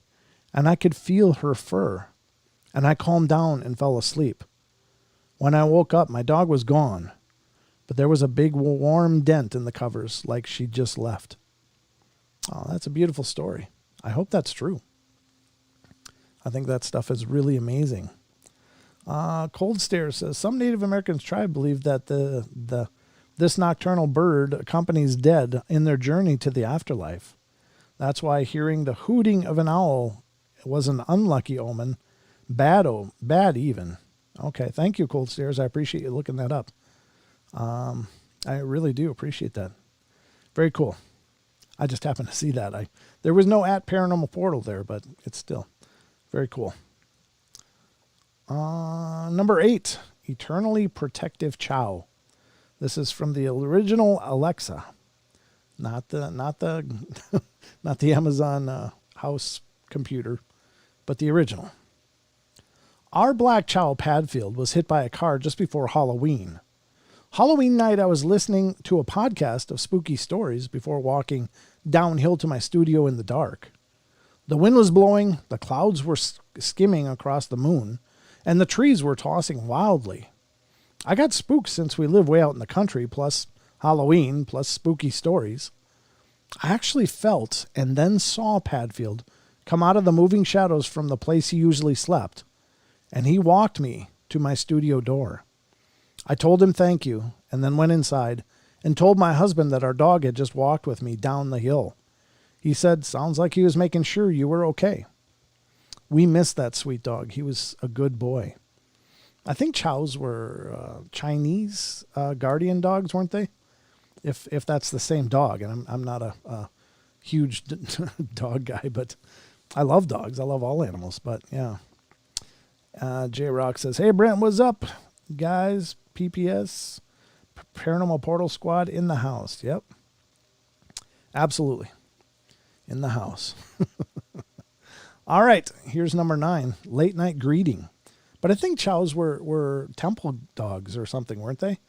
and I could feel her fur, and I calmed down and fell asleep. When I woke up, my dog was gone, but there was a big warm dent in the covers like she'd just left. Oh, that's a beautiful story. I hope that's true. I think that stuff is really amazing. Cold Stare says, some Native American tribe believe that this nocturnal bird accompanies dead in their journey to the afterlife. That's why hearing the hooting of an owl was an unlucky omen, bad even. Okay, thank you, Cold Stares. I appreciate you looking that up. I really do appreciate that. Very cool. I just happened to see that. There was no @Paranormal Portal there, but it's still very cool. Number 8, Eternally Protective Chow. This is from the original Alexa, not the not the Amazon house computer, but the original. Our black chow Padfield was hit by a car just before Halloween. Halloween night, I was listening to a podcast of spooky stories before walking downhill to my studio in the dark. The wind was blowing, the clouds were skimming across the moon, and the trees were tossing wildly. I got spooked since we live way out in the country, plus Halloween, plus spooky stories. I actually felt and then saw Padfield come out of the moving shadows from the place he usually slept, and he walked me to my studio door. I told him thank you, and then went inside and told my husband that our dog had just walked with me down the hill. He said, sounds like he was making sure you were okay. We missed that sweet dog. He was a good boy. I think chows were Chinese guardian dogs, weren't they? If that's the same dog, and I'm not a huge dog guy, but I love dogs. I love all animals, but yeah. J-Rock says, hey, Brent, what's up, guys? PPS, Paranormal Portal Squad in the house. Yep. Absolutely. In the house. All right, here's number 9, late night greeting. But I think chows were temple dogs or something, weren't they?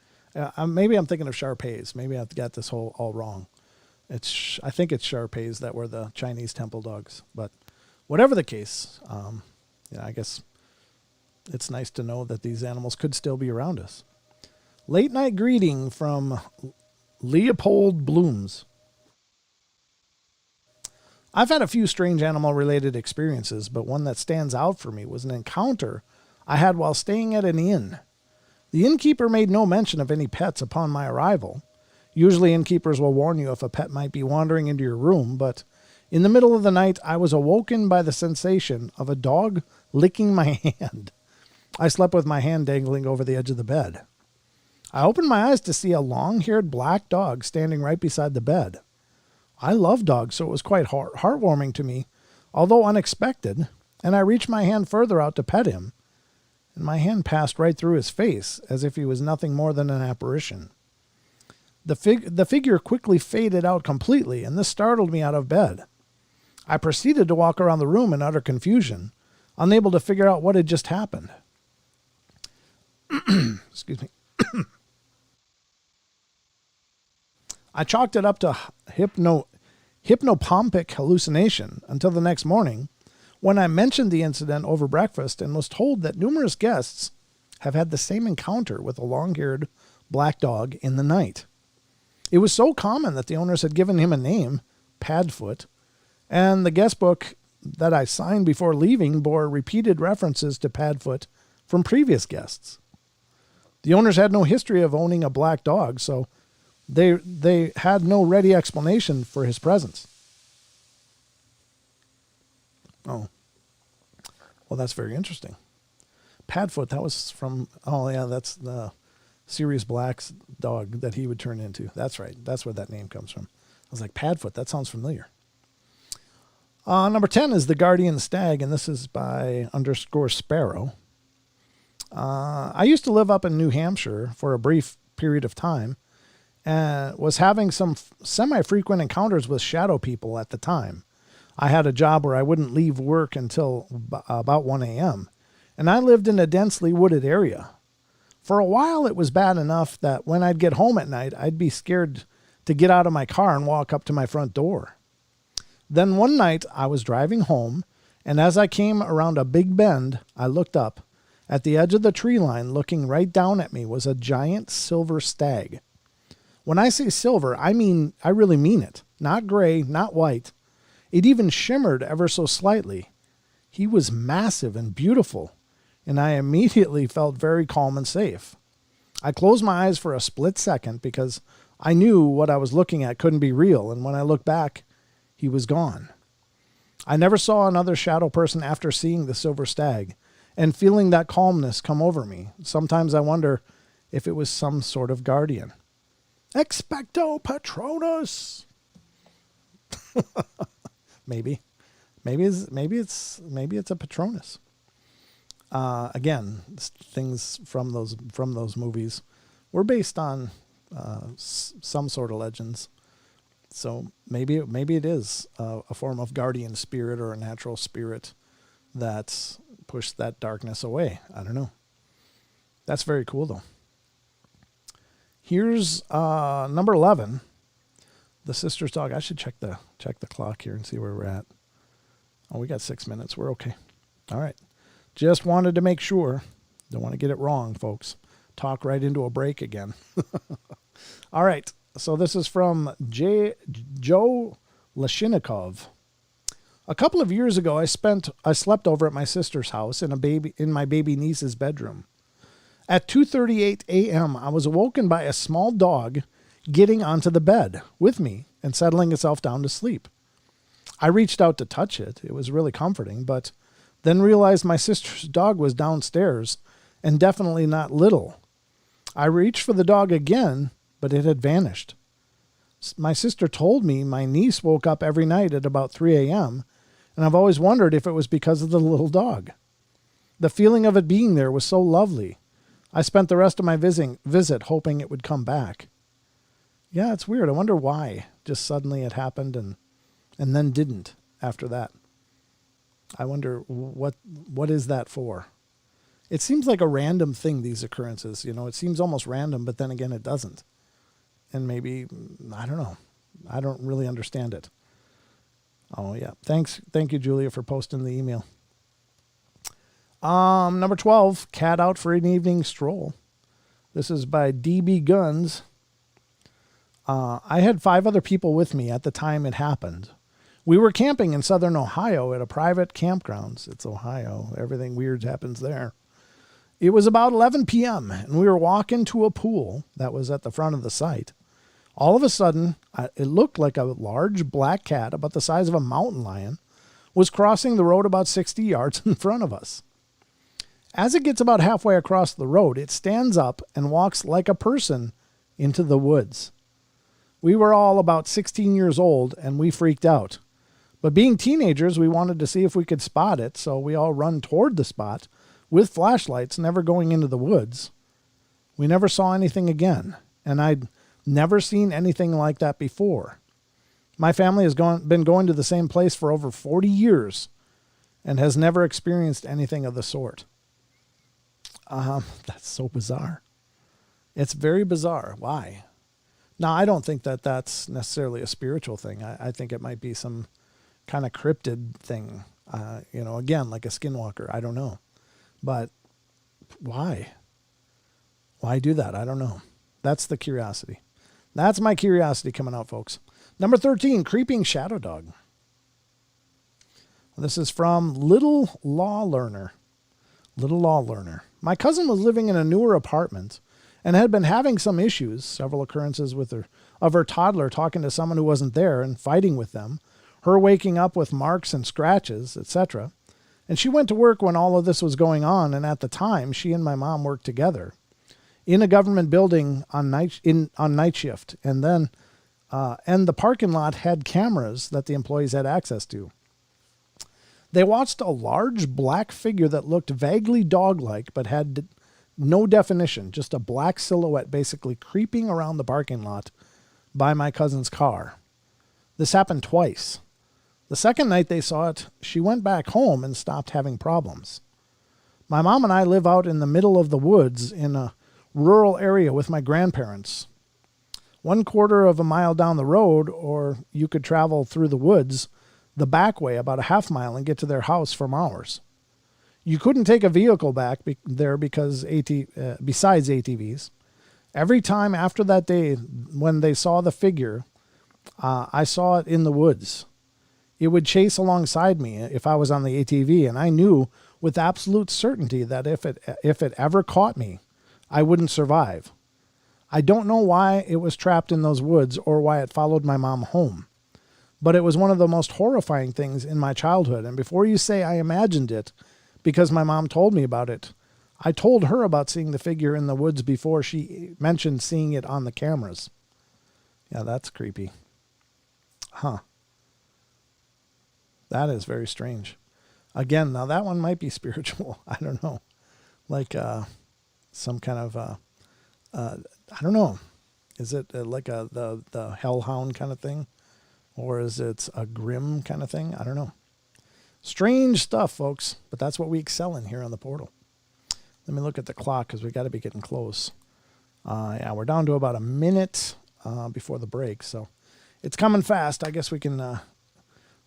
Maybe I'm thinking of Shar-Peis. Maybe I've got this all wrong. I think it's Shar-Peis that were the Chinese temple dogs. But whatever the case, I guess it's nice to know that these animals could still be around us. Late night greeting from Leopold Blooms. I've had a few strange animal-related experiences, but one that stands out for me was an encounter I had while staying at an inn. The innkeeper made no mention of any pets upon my arrival. Usually innkeepers will warn you if a pet might be wandering into your room, but in the middle of the night, I was awoken by the sensation of a dog licking my hand. I slept with my hand dangling over the edge of the bed. I opened my eyes to see a long-haired black dog standing right beside the bed. I love dogs, so it was quite heartwarming to me, although unexpected, and I reached my hand further out to pet him, and my hand passed right through his face, as if he was nothing more than an apparition. The figure quickly faded out completely, and this startled me out of bed. I proceeded to walk around the room in utter confusion, unable to figure out what had just happened. Excuse me. I chalked it up to hypnopompic hallucination until the next morning, when I mentioned the incident over breakfast and was told that numerous guests have had the same encounter with a long-haired black dog in the night. It was so common that the owners had given him a name, Padfield, and the guest book that I signed before leaving bore repeated references to Padfield from previous guests. The owners had no history of owning a black dog, so they had no ready explanation for his presence. Oh. Well, that's very interesting. Padfield, that was from, that's the Sirius Black's dog that he would turn into. That's right. That's where that name comes from. I was like, Padfield, that sounds familiar. Number 10 is The Guardian Stag, and this is by _Sparrow. I used to live up in New Hampshire for a brief period of time, and was having some semi-frequent encounters with shadow people at the time. I had a job where I wouldn't leave work until about 1 a.m., and I lived in a densely wooded area. For a while, it was bad enough that when I'd get home at night, I'd be scared to get out of my car and walk up to my front door. Then one night, I was driving home, and as I came around a big bend, I looked up. At the edge of the tree line, looking right down at me, was a giant silver stag. When I say silver, I really mean it. Not gray, not white. It even shimmered ever so slightly. He was massive and beautiful, and I immediately felt very calm and safe. I closed my eyes for a split second because I knew what I was looking at couldn't be real, and when I looked back, he was gone. I never saw another shadow person after seeing the silver stag and feeling that calmness come over me. Sometimes I wonder if it was some sort of guardian. Expecto Patronus. Maybe it's a Patronus. Again, things from those movies were based on some sort of legends. So maybe it is a form of guardian spirit or a natural spirit that's pushed that darkness away. I don't know. That's very cool though. Here's number 11, the sister's dog. I should check the clock here and see where we're at. Oh, we got 6 minutes. We're okay. All right. Just wanted to make sure. Don't want to get it wrong, folks. Talk right into a break again. All right. So this is from Joe Lashinikov. A couple of years ago, I slept over at my sister's house in my baby niece's bedroom. At 2:38 a.m., I was awoken by a small dog getting onto the bed with me and settling itself down to sleep. I reached out to touch it. It was really comforting, but then realized my sister's dog was downstairs and definitely not little. I reached for the dog again, but it had vanished. My sister told me my niece woke up every night at about 3 a.m., and I've always wondered if it was because of the little dog. The feeling of it being there was so lovely. I spent the rest of my visit hoping it would come back. Yeah, it's weird. I wonder why. Just suddenly it happened and then didn't after that. I wonder what is that for? It seems like a random thing, these occurrences. You know, it seems almost random, but then again, it doesn't. And maybe, I don't know. I don't really understand it. Oh, yeah. Thank you, Julia, for posting the email. Number 12, cat out for an evening stroll. This is by DB Guns. I had 5 other people with me at the time it happened. We were camping in southern Ohio at a private campgrounds. It's Ohio. Everything weird happens there. It was about 11 p.m., and we were walking to a pool that was at the front of the site. All of a sudden, it looked like a large black cat about the size of a mountain lion was crossing the road about 60 yards in front of us. As it gets about halfway across the road, it stands up and walks like a person into the woods. We were all about 16 years old, and we freaked out. But being teenagers, we wanted to see if we could spot it, so we all run toward the spot with flashlights, never going into the woods. We never saw anything again, and I'd never seen anything like that before. My family has been going to the same place for over 40 years and has never experienced anything of the sort. That's so bizarre. It's very bizarre. Why? Now, I don't think that that's necessarily a spiritual thing. I think it might be some kind of cryptid thing. Again, like a Skinwalker. I don't know. But why? Why do that? I don't know. That's the curiosity. That's my curiosity coming out, folks. Number 13, creeping shadow dog. This is from Little Law Learner. Little Law Learner. My cousin was living in a newer apartment and had been having some issues, several occurrences of her toddler talking to someone who wasn't there and fighting with them, her waking up with marks and scratches, etc. And she went to work when all of this was going on, and at the time, she and my mom worked together in a government building on night shift, and the parking lot had cameras that the employees had access to. They watched a large black figure that looked vaguely dog-like but had no definition, just a black silhouette basically creeping around the parking lot by my cousin's car. This happened twice. The second night they saw it, she went back home and stopped having problems. My mom and I live out in the middle of the woods in a rural area with my grandparents. 1/4 of a mile down the road, or you could travel through the woods the back way about a half mile and get to their house from ours. You couldn't take a vehicle back there because besides ATVs. Every time after that day when they saw the figure, I saw it in the woods. It would chase alongside me if I was on the ATV, and I knew with absolute certainty that if it ever caught me, I wouldn't survive. I don't know why it was trapped in those woods or why it followed my mom home, but it was one of the most horrifying things in my childhood. And before you say I imagined it, because my mom told me about it, I told her about seeing the figure in the woods before she mentioned seeing it on the cameras. Yeah, that's creepy. Huh. That is very strange. Again, now that one might be spiritual. I don't know. Like some kind of, I don't know. Is it like the hellhound kind of thing? Or is it a grim kind of thing? I don't know. Strange stuff, folks. But that's what we excel in here on the portal. Let me look at the clock because we got to be getting close. Yeah, we're down to about a minute before the break. So it's coming fast. I guess we can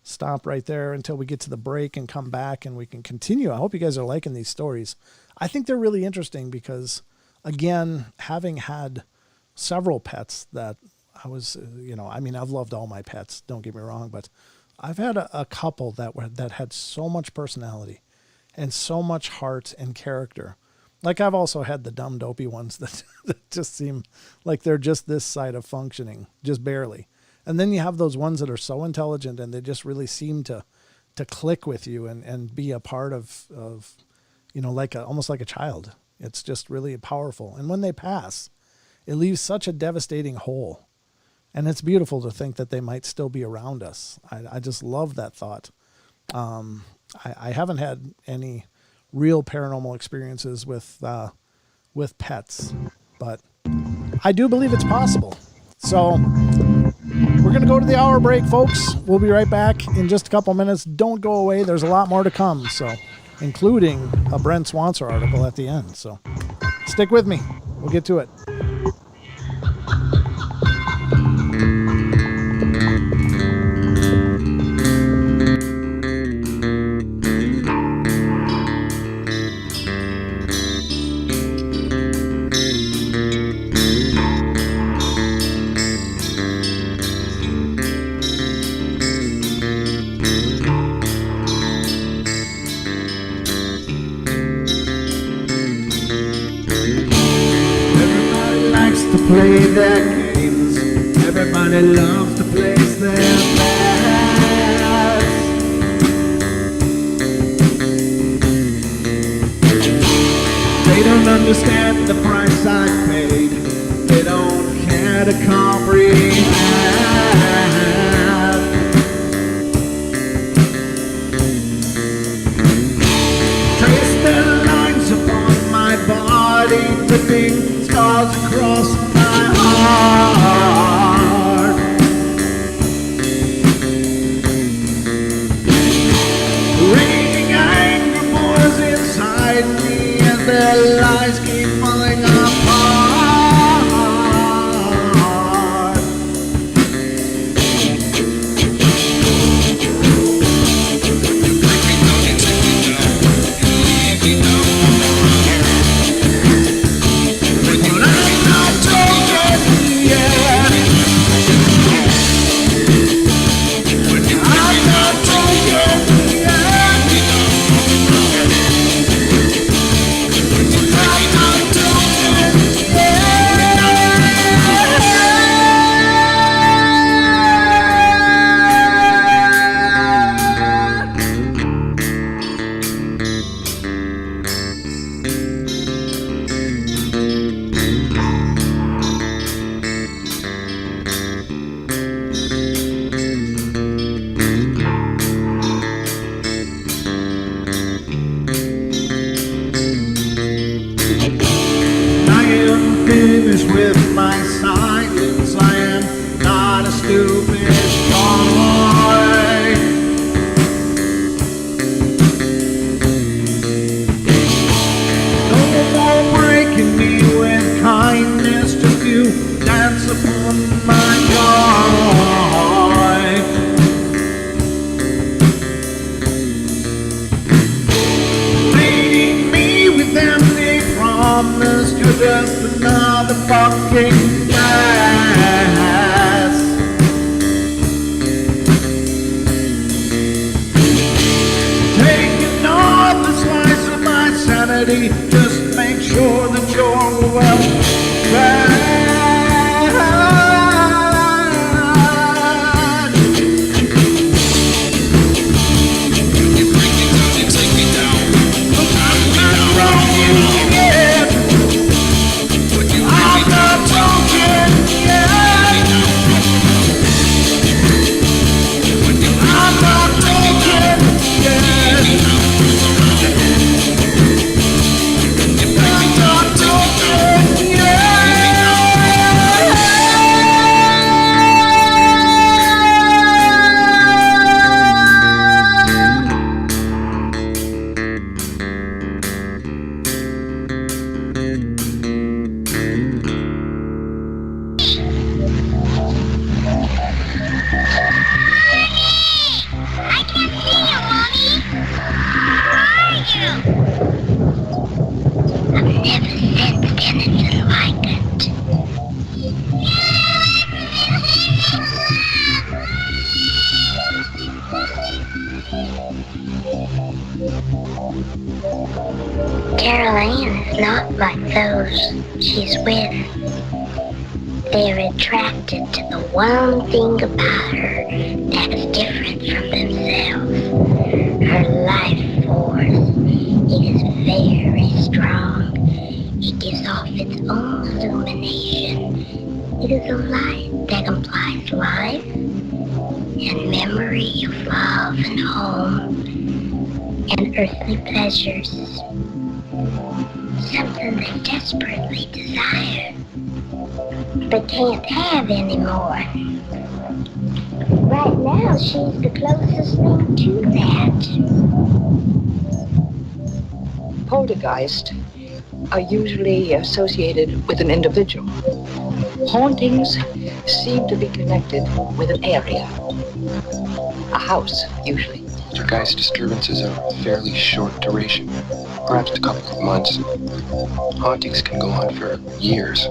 stop right there until we get to the break and come back and we can continue. I hope you guys are liking these stories. I think they're really interesting because, again, having had several pets that I was, I've loved all my pets, don't get me wrong, but I've had a couple that had so much personality and so much heart and character Like I've also had the dumb dopey ones that, that just seem like they're just this side of functioning, just barely. And then you have those ones that are so intelligent and they just really seem to click with you and be a part of like almost like a child. It's just really powerful. And when they pass, it leaves such a devastating hole. And it's beautiful to think that they might still be around us. I just love that thought. I haven't had any real paranormal experiences with pets, but I do believe it's possible. So we're going to go to the hour break, folks. We'll be right back in just a couple minutes. Don't go away. There's a lot more to come, so including a Brent Swanser article at the end. So stick with me. We'll get to it. Play their games. Everybody loves to place their bets. They don't understand the price I paid. They don't care to comprehend. Trace their lines upon my body, dripping scars across my heart. Raging anger pours inside me as their lies keep falling apart. With my silence, I am not a stupid boy. No more breaking me with kindness, just you dance upon my joy. Leading me with empty promise, you're just another fucking mess. Taking off the slice of my sanity, just make sure that you're well fed. You break me down, you take me down. I'm not wrong, yeah. I'm not broken, yeah. They're attracted to the one thing about her that's different from themselves. Her life force. It is very strong. It gives off its own illumination. It is a light that implies life and memory of love and home and earthly pleasures. Something they desperately desire, but can't have anymore. Right now, she's the closest thing to that. Poltergeists are usually associated with an individual. Hauntings seem to be connected with an area. A house, usually. Poltergeist disturbances are of fairly short duration, perhaps a couple of months. Hauntings can go on for years.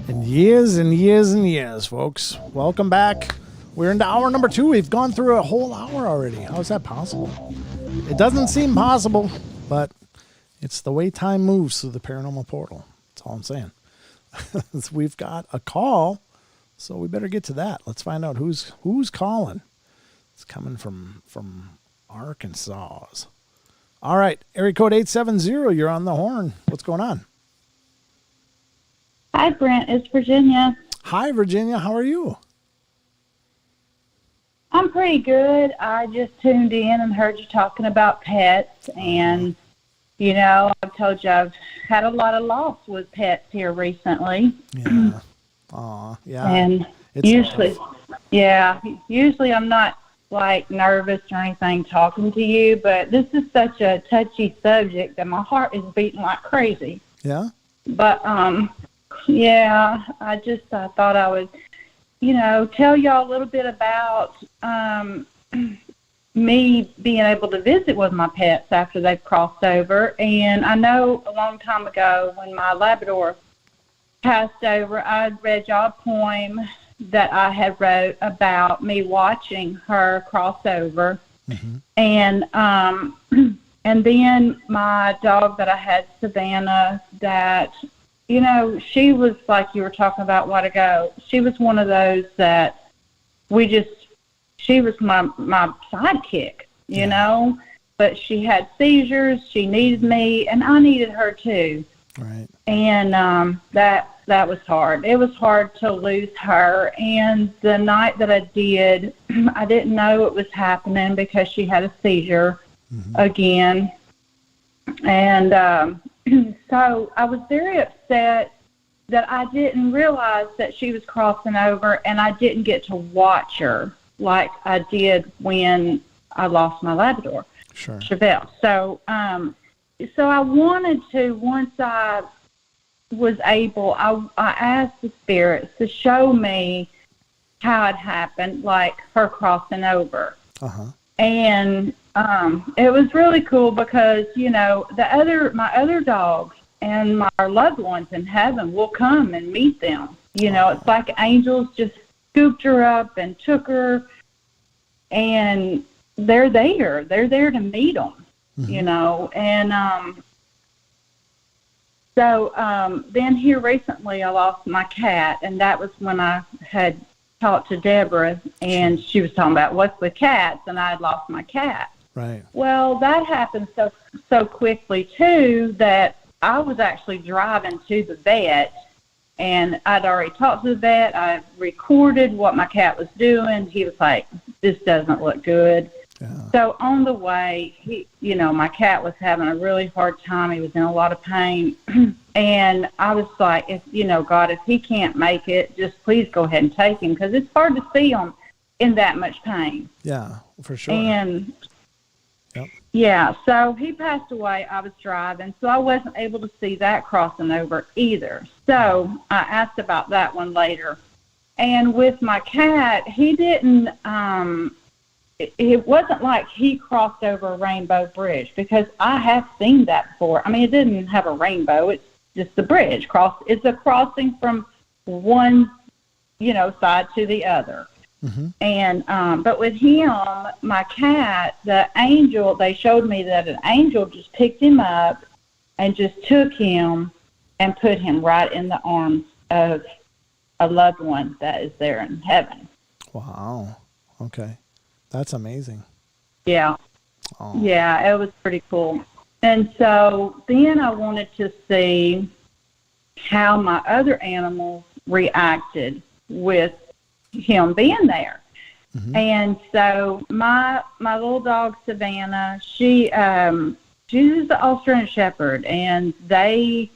And years and years and years, folks. Welcome back. We're into hour number 2. We've gone through a whole hour already. How is that possible? It doesn't seem possible, but it's the way time moves through the paranormal portal. That's all I'm saying. We've got a call, so we better get to that. Let's find out who's calling. It's coming from Arkansas. All right, area code 870. You're on the horn. What's going on? Hi, Brent. It's Virginia. Hi, Virginia. How are you? I'm pretty good. I just tuned in and heard you talking about pets, and you know, I've told you I've had a lot of loss with pets here recently. Yeah. Aw, yeah. And usually I'm not like nervous or anything talking to you, but this is such a touchy subject that my heart is beating like crazy. Yeah? But yeah, I thought I would, you know, tell y'all a little bit about me being able to visit with my pets after they've crossed over. And I know a long time ago when my Labrador passed over, I read y'all a poem that I had wrote about me watching her cross over. Mm-hmm. And then my dog that I had, Savannah, that, you know, she was like you were talking about a while ago. She was one of those that she was my sidekick, you know, but she had seizures. She needed me, and I needed her too. Right. And that was hard. It was hard to lose her. And the night that I did, I didn't know it was happening because she had a seizure again. And so I was very upset that I didn't realize that she was crossing over, and I didn't get to watch her like I did when I lost my Labrador, Chevelle. So I wanted to, once I was able, I asked the spirits to show me how it happened, like her crossing over. And it was really cool because, you know, my other dogs and my loved ones in heaven will come and meet them. You know, it's like angels just scooped her up and took her, and they're there. They're there to meet them, you know. And so then here recently I lost my cat, and that was when I had talked to Deborah, and she was talking about what's with cats, and I had lost my cat. Right. Well, that happened so quickly, too, that I was actually driving to the vet, and I'd already talked to the vet. I recorded what my cat was doing. He was like, this doesn't look good. Yeah. So on the way, my cat was having a really hard time. He was in a lot of pain. And I was like, God, if he can't make it, just please go ahead and take him, because it's hard to see him in that much pain. Yeah, for sure. And yeah, so he passed away. I was driving, so I wasn't able to see that crossing over either. So I asked about that one later. And with my cat, he didn't, it wasn't like he crossed over a rainbow bridge, because I have seen that before. I mean, it didn't have a rainbow. It's just the bridge. It's a crossing from one, side to the other. And but with him, my cat, the angel, they showed me that an angel just picked him up and just took him and put him right in the arms of a loved one that is there in heaven. Wow. Okay. That's amazing. Yeah. Oh. Yeah, it was pretty cool. And so then I wanted to see how my other animals reacted with him being there. And so my little dog Savannah, she's the Australian Shepherd, and they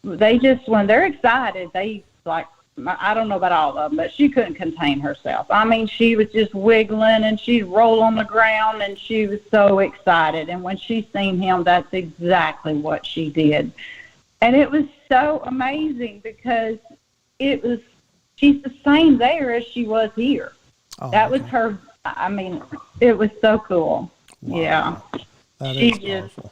just, when they're excited, they like, I don't know about all of them, but she couldn't contain herself. I mean, she was just wiggling, and she'd roll on the ground, and she was so excited. And when she seen him, that's exactly what she did. And it was so amazing because she's the same there as she was here. Oh, that was her. I mean, it was so cool. Wow. Yeah. That She is just, powerful.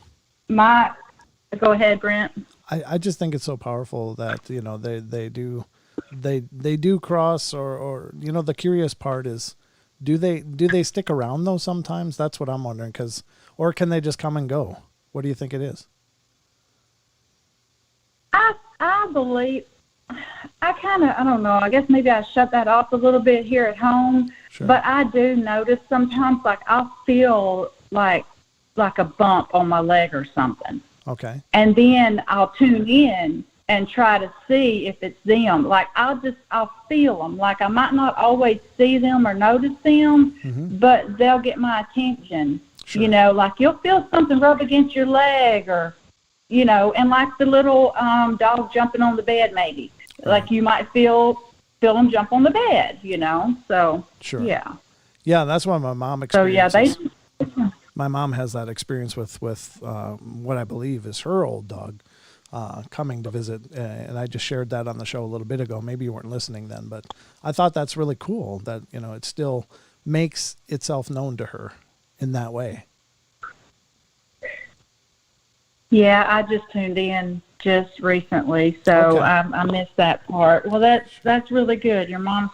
Go ahead, Brent. I just think it's so powerful that, you know, they do cross, or you know, the curious part is, do they stick around though sometimes? That's what I'm wondering, or can they just come and go? What do you think it is? I believe, I don't know. I guess maybe I shut that off a little bit here at home. Sure. But I do notice sometimes, like, I'll feel like a bump on my leg or something. Okay. And then I'll tune in and try to see if it's them. Like, I'll feel them. Like, I might not always see them or notice them, but they'll get my attention. Sure. You know, like, you'll feel something rub against your leg, or, you know, and like the little dog jumping on the bed maybe. Right. Like, you might feel them jump on the bed, you know. So, sure. Yeah. Yeah, that's what my mom experiences. So, yeah, my mom has that experience with what I believe is her old dog coming to visit, and I just shared that on the show a little bit ago. Maybe you weren't listening then, but I thought that's really cool that, you know, it still makes itself known to her in that way. Yeah, I just tuned in just recently, so Okay. I missed that part. Well, that's really good. Your mom,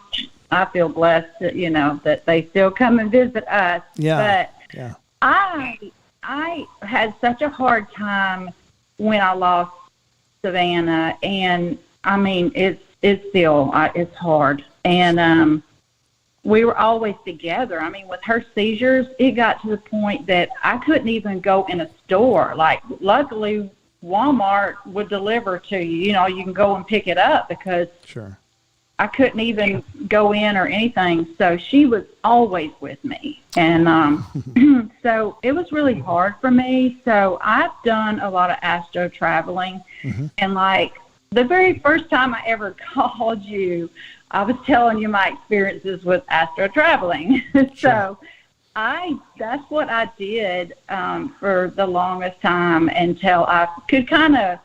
I feel blessed that, you know, that they still come and visit us. Yeah. But yeah. I had such a hard time when I lost Savannah, and I mean, it's still it's hard. And we were always together. I mean, with her seizures, it got to the point that I couldn't even go in a store. Like, luckily, Walmart would deliver to you. You know, you can go and pick it up, because Sure. I couldn't even go in or anything. So she was always with me. And so it was really hard for me. So I've done a lot of astro traveling. And, like, the very first time I ever called you, I was telling you my experiences with astro traveling. So that's what I did for the longest time, until I could kind of,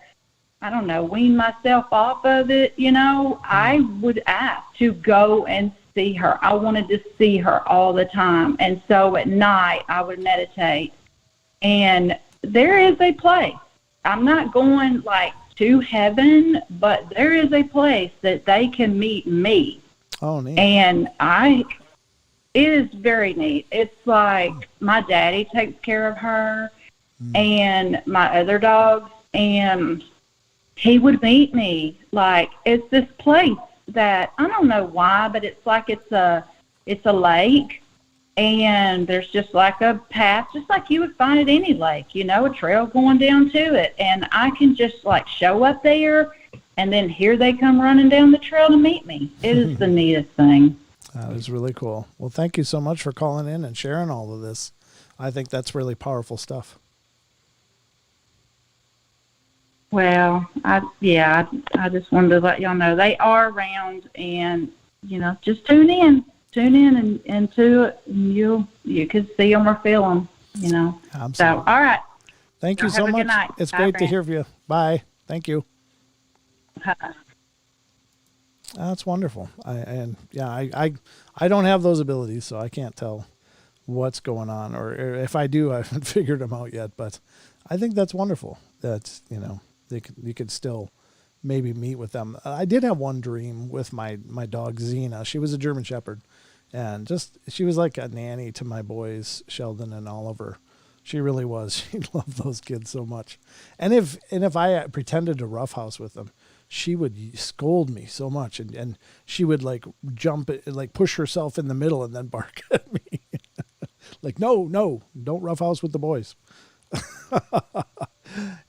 I don't know, wean myself off of it. You know, I would ask to go and see her. I wanted to see her all the time. And so at night I would meditate, and there is a place. I'm not going like to heaven, but there is a place that they can meet me. Oh, neat. And it is very neat. It's like my daddy takes care of her and my other dogs, and he would meet me. Like, it's this place that I don't know why, but it's like it's a lake, and there's just like a path, just like you would find at any lake, you know, a trail going down to it. And I can just like show up there, and then here they come running down the trail to meet me. It is the neatest thing. That is really cool. Well, thank you so much for calling in and sharing all of this. I think that's really powerful stuff. Well, I just wanted to let y'all know they are around, and, you know, just tune in and to it, and you can see them or feel them, you know. Absolutely. So, all right. Thank you Have so a much. good night. It's Bye, great to Brent. hear from you. Bye. Thank you. Bye. That's wonderful. I don't have those abilities, so I can't tell what's going on, or if I do, I haven't figured them out yet. But I think that's wonderful. That's, you know, you could still maybe meet with them. I did have one dream with my dog Xena. She was a German Shepherd, And just, she was like a nanny to my boys, Sheldon and Oliver. She really was. She loved those kids so much. And if I pretended to roughhouse with them, she would scold me so much, and she would like jump, like push herself in the middle and then bark at me. Like, no, don't roughhouse with the boys.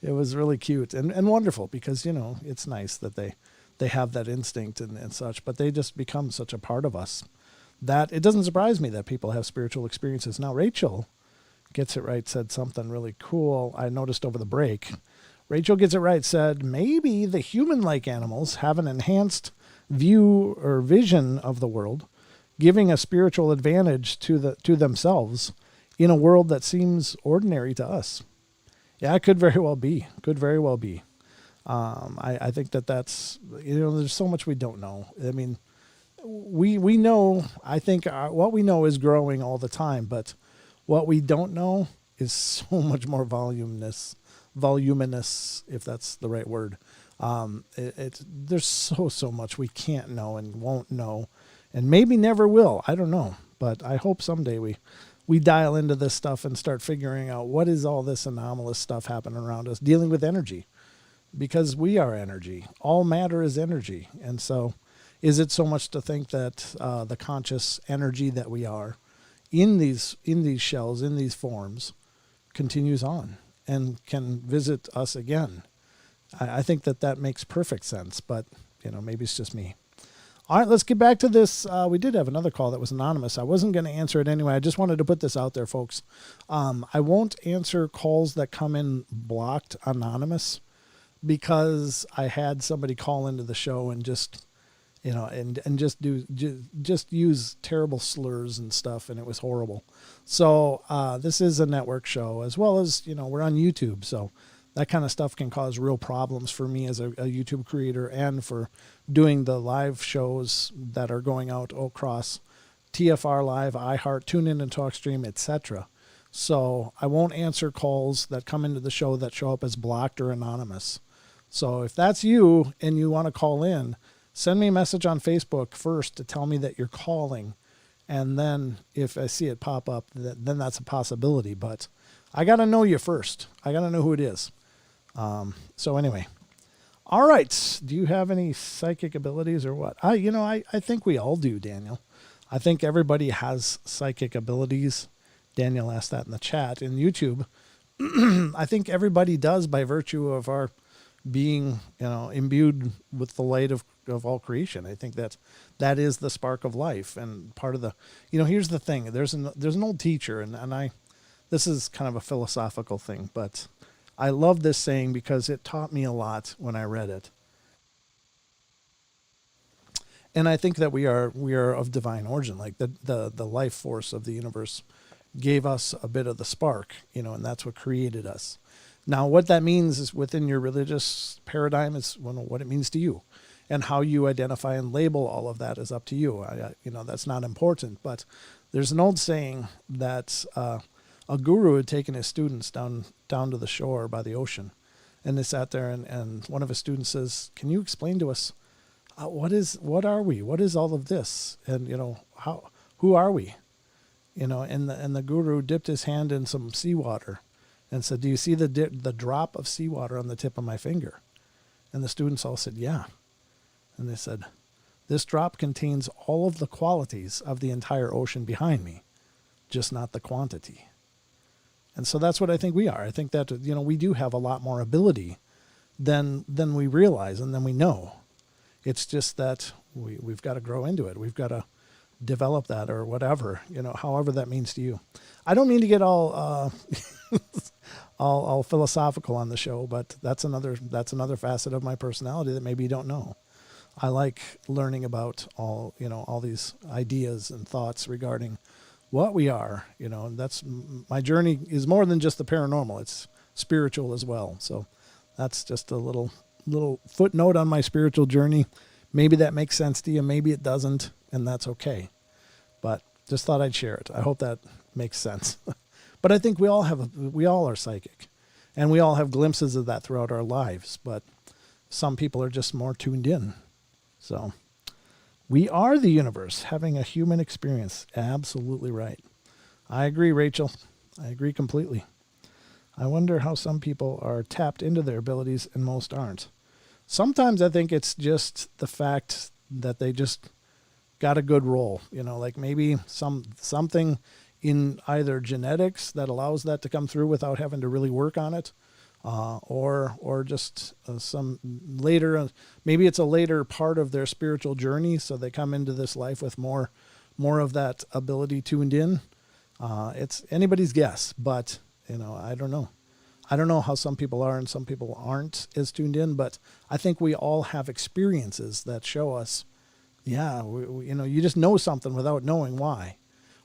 It was really cute and wonderful, because, you know, it's nice that they have that instinct and such, but they just become such a part of us that it doesn't surprise me that people have spiritual experiences. Now, Rachel Gets It Right said something really cool I noticed over the break. Rachel Gets It Right said, maybe the human-like animals have an enhanced view or vision of the world, giving a spiritual advantage to themselves in a world that seems ordinary to us. Yeah, it could very well be. Could very well be. I think that's, you know, there's so much we don't know. I mean, we know, I think what we know is growing all the time, but what we don't know is so much more voluminous, if that's the right word. There's so much we can't know and won't know, and maybe never will. I don't know, but I hope someday we dial into this stuff and start figuring out what is all this anomalous stuff happening around us, dealing with energy, because we are energy. All matter is energy. And so is it so much to think that the conscious energy that we are in these shells, in these forms, continues on and can visit us again? I think that makes perfect sense, but, you know, maybe it's just me. All right, let's get back to this. We did have another call that was anonymous. I wasn't going to answer it anyway. I just wanted to put this out there, folks. I won't answer calls that come in blocked anonymous, because I had somebody call into the show and just, you know, and just use terrible slurs and stuff, and it was horrible. So this is a network show, as well as, you know, we're on YouTube, so that kind of stuff can cause real problems for me as a YouTube creator, and for doing the live shows that are going out across TFR Live, iHeart, TuneIn and TalkStream, etc. So I won't answer calls that come into the show that show up as blocked or anonymous. So if that's you and you want to call in, send me a message on Facebook first to tell me that you're calling. And then if I see it pop up, then that's a possibility. But I got to know you first. I got to know who it is. So anyway. All right. Do you have any psychic abilities or what? I think we all do, Daniel. I think everybody has psychic abilities. Daniel asked that in the chat in YouTube. I think everybody does, by virtue of our being, you know, imbued with the light of all creation. I think that is the spark of life, and part of the, you know, here's the thing. There's an old teacher, and this is kind of a philosophical thing, but I love this saying because it taught me a lot when I read it. And I think that we are of divine origin, like the life force of the universe gave us a bit of the spark, you know, and that's what created us. Now, what that means is within your religious paradigm is what it means to you, and how you identify and label all of that is up to you. You know, that's not important, but there's an old saying that a guru had taken his students down to the shore by the ocean, and they sat there, and one of his students says, "Can you explain to us what are we? What is all of this? And, you know, who are we?" You know, and the guru dipped his hand in some seawater and said, "Do you see the drop of seawater on the tip of my finger?" And the students all said, "Yeah." And they said, "This drop contains all of the qualities of the entire ocean behind me, just not the quantity." And so that's what I think we are. I think that, you know, we do have a lot more ability than we realize and than we know. It's just that we've got to grow into it. We've got to develop that, or whatever, you know, however that means to you. I don't mean to get all all philosophical on the show, but that's another facet of my personality that maybe you don't know. I like learning about all these ideas and thoughts regarding what we are, you know, and that's my journey is more than just the paranormal. It's spiritual as well. So that's just a little footnote on my spiritual journey. Maybe that makes sense to you. Maybe it doesn't, and that's okay. But just thought I'd share it. I hope that makes sense. But I think we all are psychic, and we all have glimpses of that throughout our lives. But some people are just more tuned in. So We are the universe having a human experience. Absolutely right. I agree, Rachel. I agree completely. I wonder how some people are tapped into their abilities and most aren't. Sometimes I think it's just the fact that they just got a good role. You know, like maybe something in either genetics that allows that to come through without having to really work on it, or just some later, maybe it's a later part of their spiritual journey, so they come into this life with more of that ability tuned in. It's anybody's guess, but you know, I don't know. I don't know how some people are and some people aren't as tuned in, but I think we all have experiences that show us, yeah, you know, you just know something without knowing why.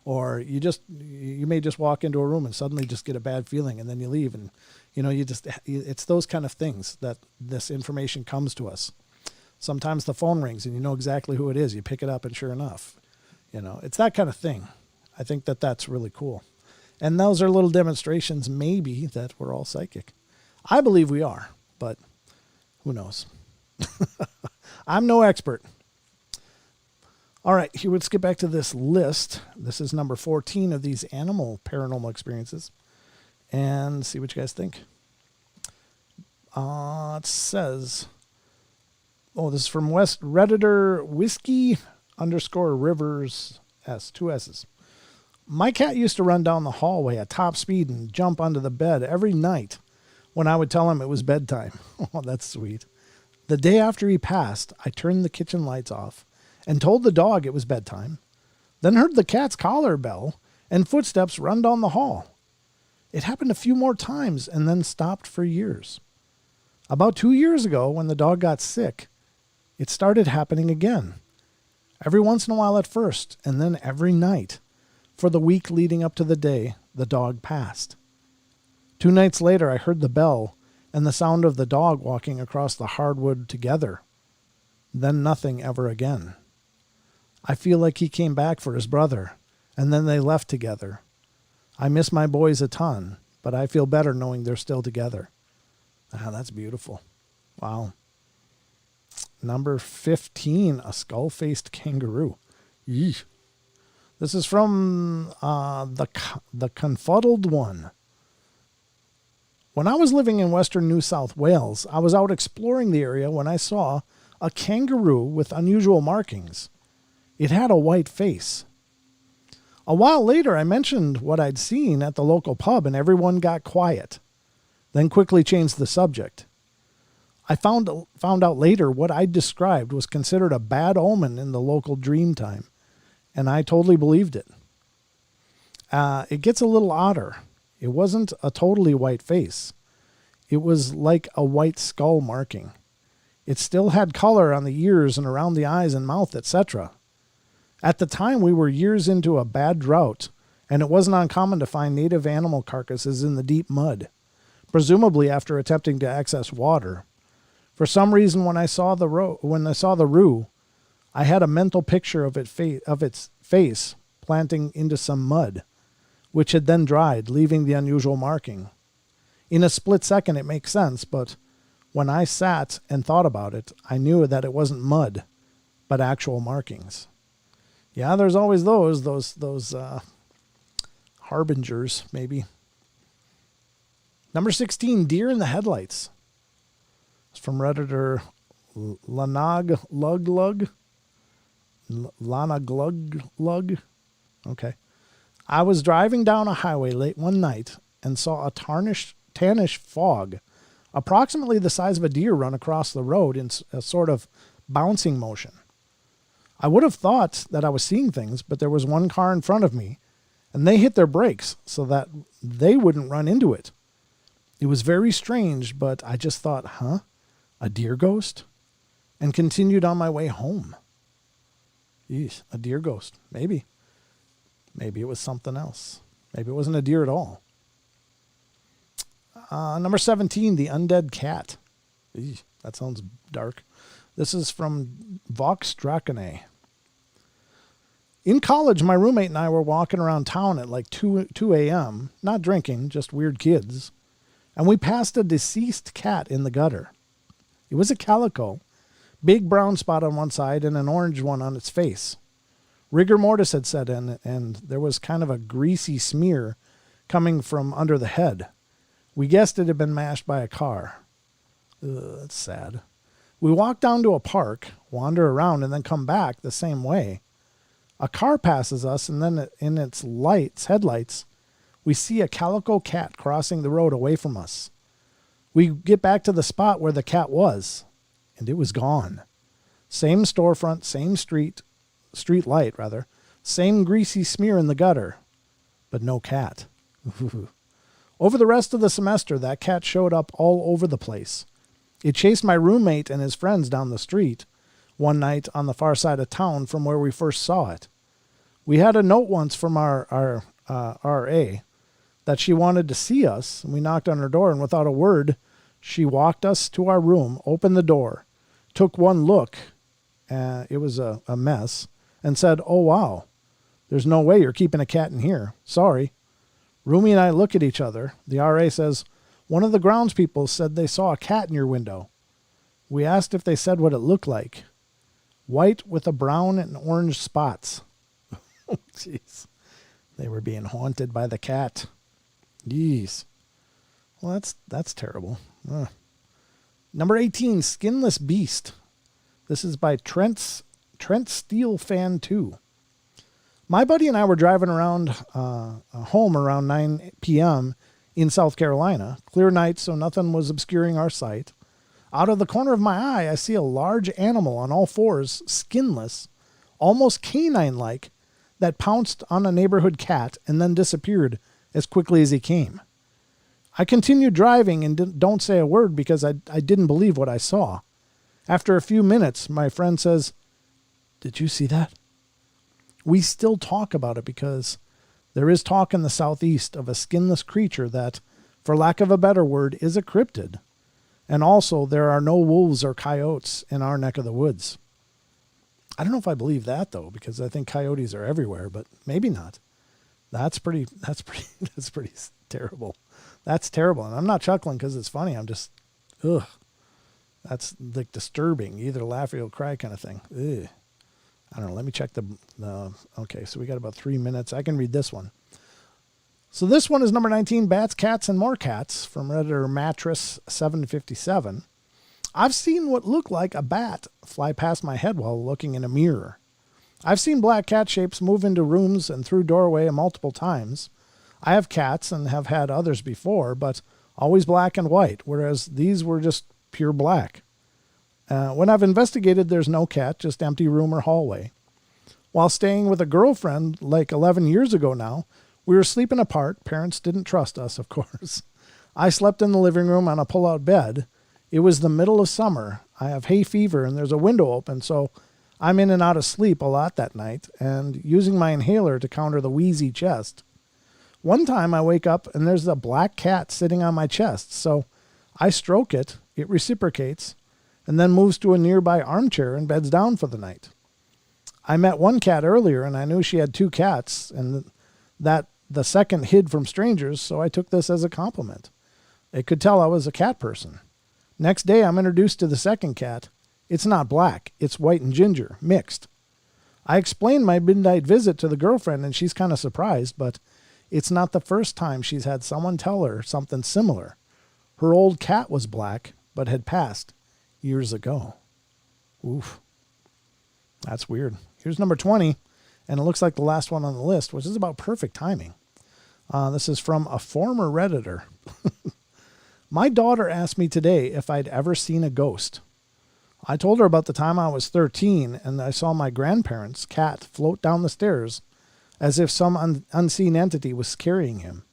Or you may just walk into a room and suddenly just get a bad feeling, and then you leave, and you know, it's those kind of things that this information comes to us. Sometimes the phone rings and you know exactly who it is. You pick it up and sure enough, you know, it's that kind of thing. I think that that's really cool. And those are little demonstrations maybe that we're all psychic. I believe we are, but who knows? I'm no expert. All right, here, let's get back to this list. This is number 14 of these animal paranormal experiences. And see what you guys think. It says, this is from Redditor Whiskey _Rivers S, 2 S's. My cat used to run down the hallway at top speed and jump onto the bed every night when I would tell him it was bedtime. Oh, that's sweet. The day after he passed, I turned the kitchen lights off and told the dog it was bedtime, then heard the cat's collar bell and footsteps run down the hall. It happened a few more times and then stopped for years. About 2 years ago, when the dog got sick, it started happening again. Every once in a while at first, and then every night. For the week leading up to the day the dog passed. 2 nights later, I heard the bell and the sound of the dog walking across the hardwood together. Then nothing ever again. I feel like he came back for his brother, and then they left together. I miss my boys a ton, but I feel better knowing they're still together. Ah, that's beautiful. Wow. Number 15, a skull-faced kangaroo. Yeesh. This is from the Confuddled One. When I was living in western New South Wales, I was out exploring the area when I saw a kangaroo with unusual markings. It had a white face. A while later, I mentioned what I'd seen at the local pub, and everyone got quiet, then quickly changed the subject. I found out later what I'd described was considered a bad omen in the local dream time, and I totally believed it. It gets a little odder. It wasn't a totally white face. It was like a white skull marking. It still had color on the ears and around the eyes and mouth, etc. At the time, we were years into a bad drought, and it wasn't uncommon to find native animal carcasses in the deep mud, presumably after attempting to access water. For some reason, when I saw the roo, I had a mental picture of its face planting into some mud, which had then dried, leaving the unusual marking. In a split second, it makes sense, but when I sat and thought about it, I knew that it wasn't mud, but actual markings. Yeah, there's always those harbingers, maybe. Number 16, deer in the headlights. It's from Redditor Lana Glug. Okay. I was driving down a highway late one night and saw a tannish fog, approximately the size of a deer, run across the road in a sort of bouncing motion. I would have thought that I was seeing things, but there was one car in front of me, and they hit their brakes so that they wouldn't run into it. It was very strange, but I just thought, a deer ghost? And continued on my way home. Yeesh, a deer ghost. Maybe. Maybe it was something else. Maybe it wasn't a deer at all. Number 17, the undead cat. Eesh, that sounds dark. This is from Vox Dracone. In college, my roommate and I were walking around town at like 2 a.m., not drinking, just weird kids, and we passed a deceased cat in the gutter. It was a calico, Big brown spot on one side and an orange one on its face. Rigor mortis had set in, and there was kind of a greasy smear coming from under the head. We guessed it had been mashed by a car. Ugh, that's sad. We walk down to a park, wander around, and then come back the same way. A car passes us, and then in its headlights, we see a calico cat crossing the road away from us. We get back to the spot where the cat was, and it was gone. Same storefront, same street light, same greasy smear in the gutter, but no cat. Over the rest of the semester, that cat showed up all over the place. It chased my roommate and his friends down the street one night on the far side of town from where we first saw it. We had a note once from our RA that she wanted to see us, and we knocked on her door, and without a word, she walked us to our room, opened the door, took one look, it was a mess, and said, "Oh, wow, there's no way you're keeping a cat in here. Sorry." Roomie and I look at each other. The RA says, "One of the groundspeople said they saw a cat in your window." We asked if they said what it looked like. White with a brown and orange spots. Oh, jeez. They were being haunted by the cat. Jeez. Well, that's terrible. Number 18, Skinless Beast. This is by Trent Steele Fan 2. My buddy and I were driving around home around 9 p.m. in South Carolina. Clear night, so nothing was obscuring our sight. Out of the corner of my eye, I see a large animal on all fours, skinless, almost canine-like, that pounced on a neighborhood cat and then disappeared as quickly as he came. I continued driving and don't say a word because I didn't believe what I saw. After a few minutes, my friend says, "Did you see that?" We still talk about it because there is talk in the southeast of a skinless creature that, for lack of a better word, is a cryptid. And also, there are no wolves or coyotes in our neck of the woods. I don't know if I believe that, though, because I think coyotes are everywhere, but maybe not. That's pretty terrible. That's terrible. And I'm not chuckling because it's funny. I'm just, ugh. That's like disturbing. Either laugh or you'll cry kind of thing. Ugh. I don't know. Let me check okay, so we got about 3 minutes. I can read this one. So this one is number 19, Bats, Cats, and More Cats from Redditor Mattress 757. I've seen what looked like a bat fly past my head while looking in a mirror. I've seen black cat shapes move into rooms and through doorway multiple times. I have cats and have had others before, but always black and white, whereas these were just pure black. When I've investigated, there's no cat, just empty room or hallway. While staying with a girlfriend like 11 years ago now, we were sleeping apart. Parents didn't trust us, of course. I slept in the living room on a pull-out bed. It was the middle of summer. I have hay fever and there's a window open, so I'm in and out of sleep a lot that night and using my inhaler to counter the wheezy chest. One time I wake up and there's a black cat sitting on my chest, so I stroke it, it reciprocates, and then moves to a nearby armchair and beds down for the night. I met one cat earlier and I knew she had two cats and that the second hid from strangers, so I took this as a compliment. It could tell I was a cat person. Next day, I'm introduced to the second cat. It's not black. It's white and ginger, mixed. I explained my midnight visit to the girlfriend, and she's kind of surprised, but it's not the first time she's had someone tell her something similar. Her old cat was black, but had passed years ago. Oof. That's weird. Here's number 20, and it looks like the last one on the list, which is about perfect timing. This is from a former Redditor. My daughter asked me today if I'd ever seen a ghost. I told her about the time I was 13 and I saw my grandparents' cat float down the stairs as if some unseen entity was carrying him.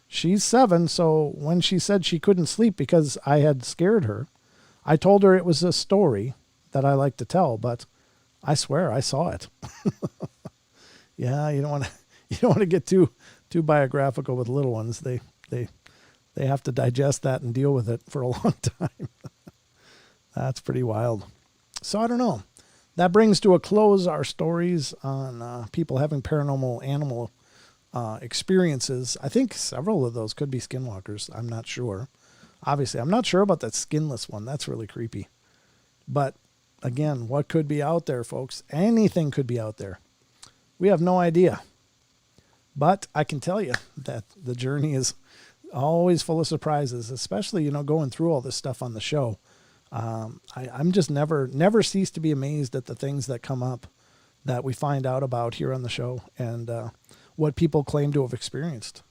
She's 7, so when she said she couldn't sleep because I had scared her, I told her it was a story that I like to tell, but I swear I saw it. Yeah, you don't want to get too biographical with little ones. They have to digest that and deal with it for a long time. That's pretty wild. So I don't know. That brings to a close our stories on people having paranormal animal experiences. I think several of those could be skinwalkers. I'm not sure. Obviously, I'm not sure about that skinless one. That's really creepy. But again, what could be out there, folks? Anything could be out there. We have no idea. But I can tell you that the journey is always full of surprises, especially, going through all this stuff on the show. I'm just never cease to be amazed at the things that come up that we find out about here on the show and what people claim to have experienced.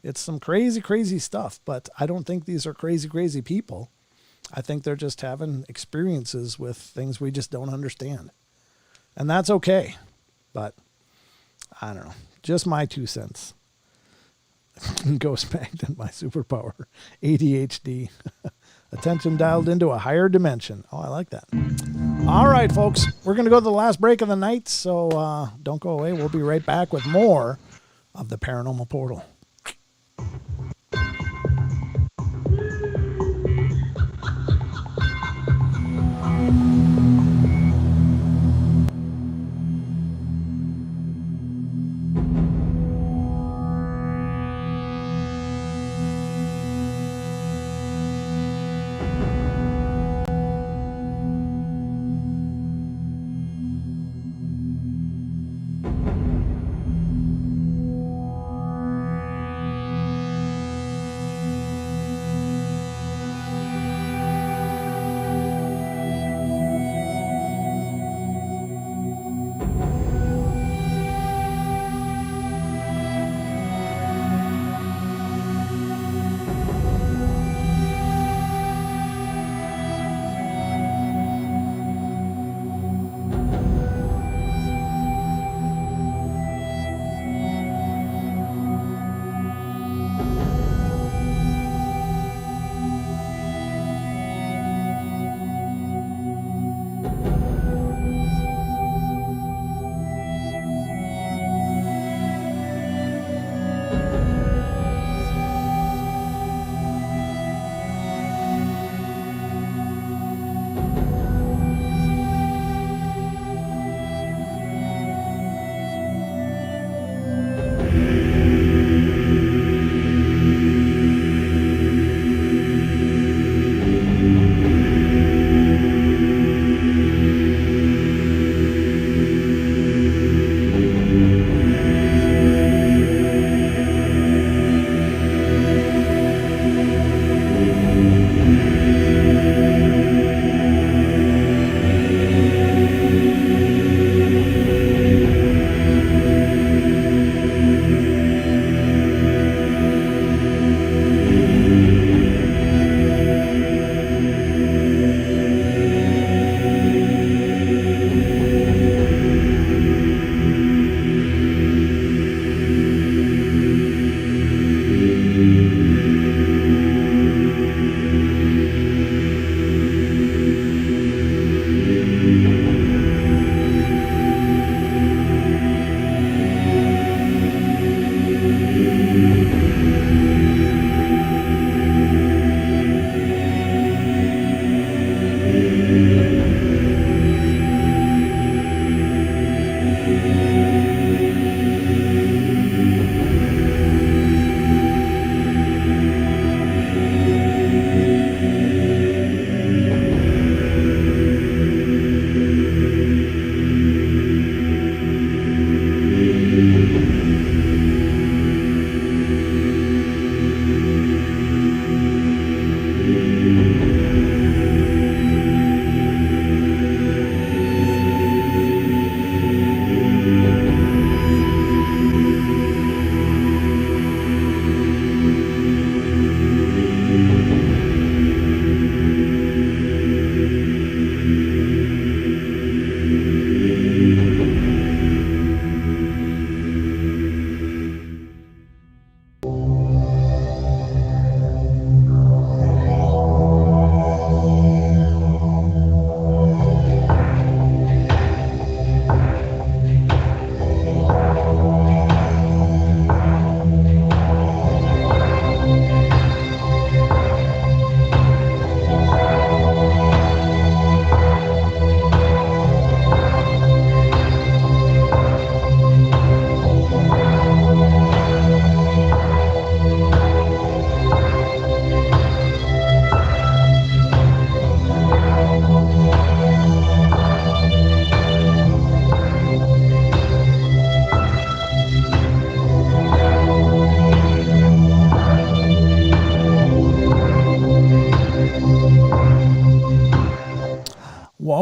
It's some crazy, crazy stuff, but I don't think these are crazy, crazy people. I think they're just having experiences with things we just don't understand. And that's okay. But I don't know. Just my 2 cents. Ghost Magnet, my superpower. ADHD. Attention dialed into a higher dimension. Oh, I like that. All right, folks. We're going to go to the last break of the night, so don't go away. We'll be right back with more of the Paranormal Portal.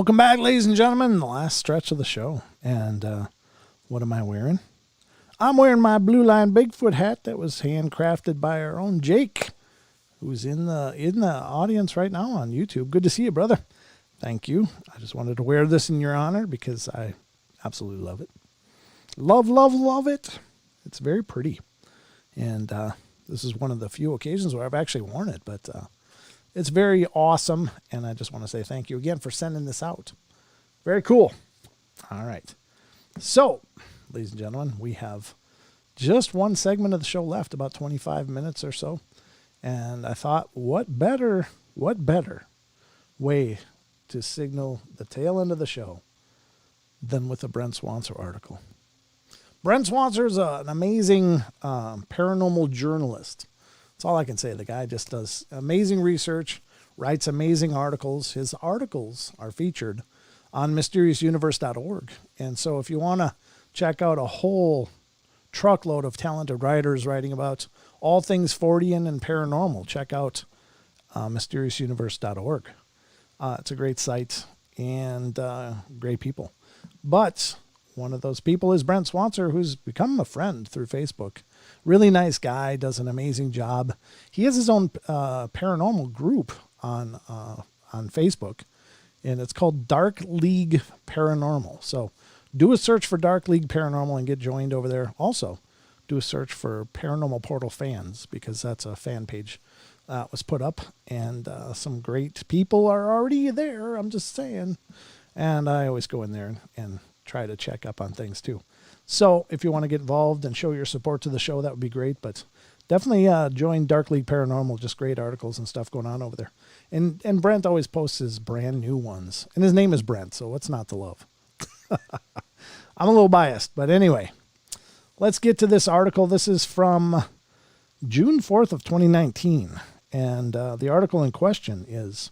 Welcome back, ladies and gentlemen, the last stretch of the show. And what am I wearing? I'm wearing my Blue Line Bigfoot hat that was handcrafted by our own Jake, who's in the audience right now on YouTube. Good to see you, brother. Thank you. I just wanted to wear this in your honor because I absolutely love it. Love, love, love it. It's very pretty. And this is one of the few occasions where I've actually worn it, but it's very awesome. And I just want to say thank you again for sending this out. Very cool. All right. So, ladies and gentlemen, we have just one segment of the show left, about 25 minutes or so. And I thought, what better way to signal the tail end of the show than with a Brent Swanser article. Brent Swanser is an amazing paranormal journalist. That's all I can say. The guy just does amazing research, writes amazing articles. His articles are featured on mysteriousuniverse.org. And so if you want to check out a whole truckload of talented writers writing about all things Fortean and paranormal, check out mysteriousuniverse.org. It's a great site and great people. But one of those people is Brent Swanser, who's become a friend through Facebook. Really nice guy, does an amazing job. He has his own paranormal group on Facebook, and it's called Dark League Paranormal. So do a search for Dark League Paranormal and get joined over there. Also, do a search for Paranormal Portal fans, because that's a fan page that was put up, and some great people are already there. I'm just saying. And I always go in there and try to check up on things too. So if you want to get involved and show your support to the show, that would be great. But definitely join Dark League Paranormal. Just great articles and stuff going on over there. And Brent always posts his brand new ones. And his name is Brent, so what's not to love? I'm a little biased, but anyway, let's get to this article. This is from June 4th of 2019. And the article in question is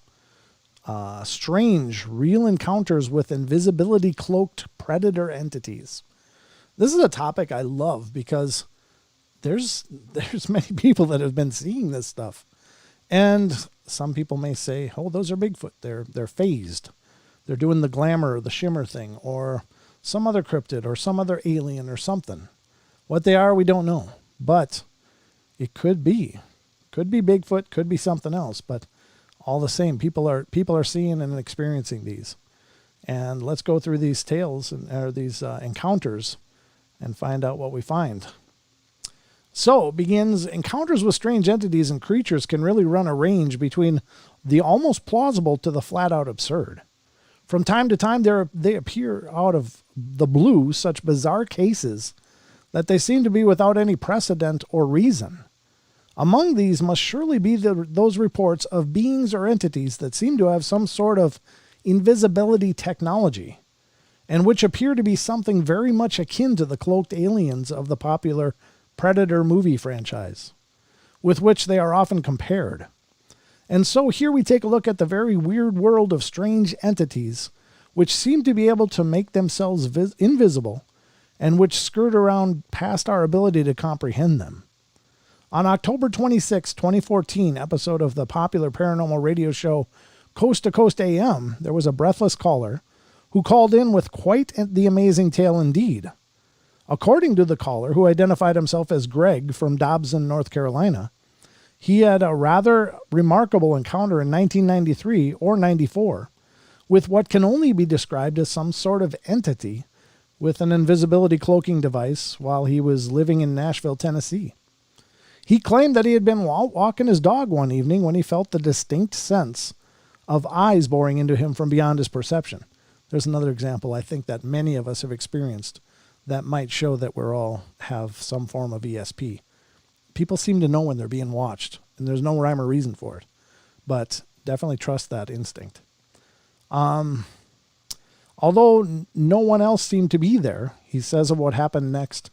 Strange Real Encounters with Invisibility Cloaked Predator Entities. This is a topic I love because there's many people that have been seeing this stuff. And some people may say, oh, those are Bigfoot. They're phased. They're doing the glamour or the shimmer thing, or some other cryptid or some other alien or something. What they are, we don't know. But it could be. Could be Bigfoot, could be something else, but all the same, people are seeing and experiencing these. And let's go through these tales or these encounters and find out what we find. So it begins, encounters with strange entities and creatures can really run a range between the almost plausible to the flat out absurd. From time to time, they appear out of the blue, such bizarre cases that they seem to be without any precedent or reason. Among these must surely be those reports of beings or entities that seem to have some sort of invisibility technology, and which appear to be something very much akin to the cloaked aliens of the popular Predator movie franchise, with which they are often compared. And so here we take a look at the very weird world of strange entities, which seem to be able to make themselves invisible, and which skirt around past our ability to comprehend them. On October 26, 2014 episode of the popular paranormal radio show Coast to Coast AM, there was a breathless caller who called in with quite the amazing tale indeed. According to the caller, who identified himself as Greg from Dobson, North Carolina, he had a rather remarkable encounter in 1993 or 94 with what can only be described as some sort of entity with an invisibility cloaking device while he was living in Nashville, Tennessee. He claimed that he had been walking his dog one evening when he felt the distinct sense of eyes boring into him from beyond his perception. There's another example I think that many of us have experienced that might show that we all have some form of ESP. People seem to know when they're being watched, and there's no rhyme or reason for it. But definitely trust that instinct. Although no one else seemed to be there, he says of what happened next.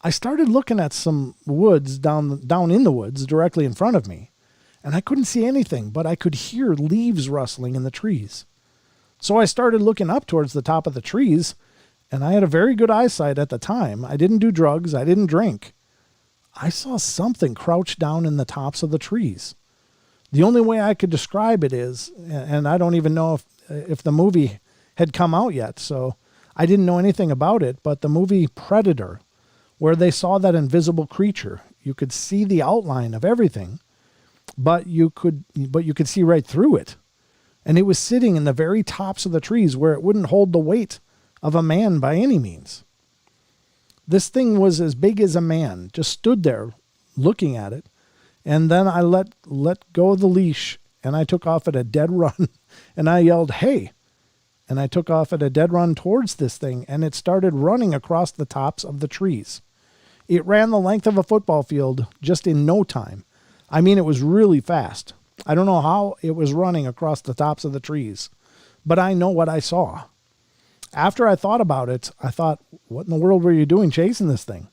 I started looking at some woods down in the woods directly in front of me, and I couldn't see anything, but I could hear leaves rustling in the trees. So I started looking up towards the top of the trees, and I had a very good eyesight at the time. I didn't do drugs. I didn't drink. I saw something crouched down in the tops of the trees. The only way I could describe it is, and I don't even know if the movie had come out yet, so I didn't know anything about it. But the movie Predator, where they saw that invisible creature, you could see the outline of everything, but you could see right through it. And it was sitting in the very tops of the trees where it wouldn't hold the weight of a man by any means. This thing was as big as a man, just stood there looking at it. And then I let go of the leash, and I took off at a dead run, and I yelled, "Hey!" And I took off at a dead run towards this thing, and it started running across the tops of the trees. It ran the length of a football field just in no time. I mean, it was really fast. I don't know how it was running across the tops of the trees, but I know what I saw. After I thought about it, I thought, what in the world were you doing chasing this thing?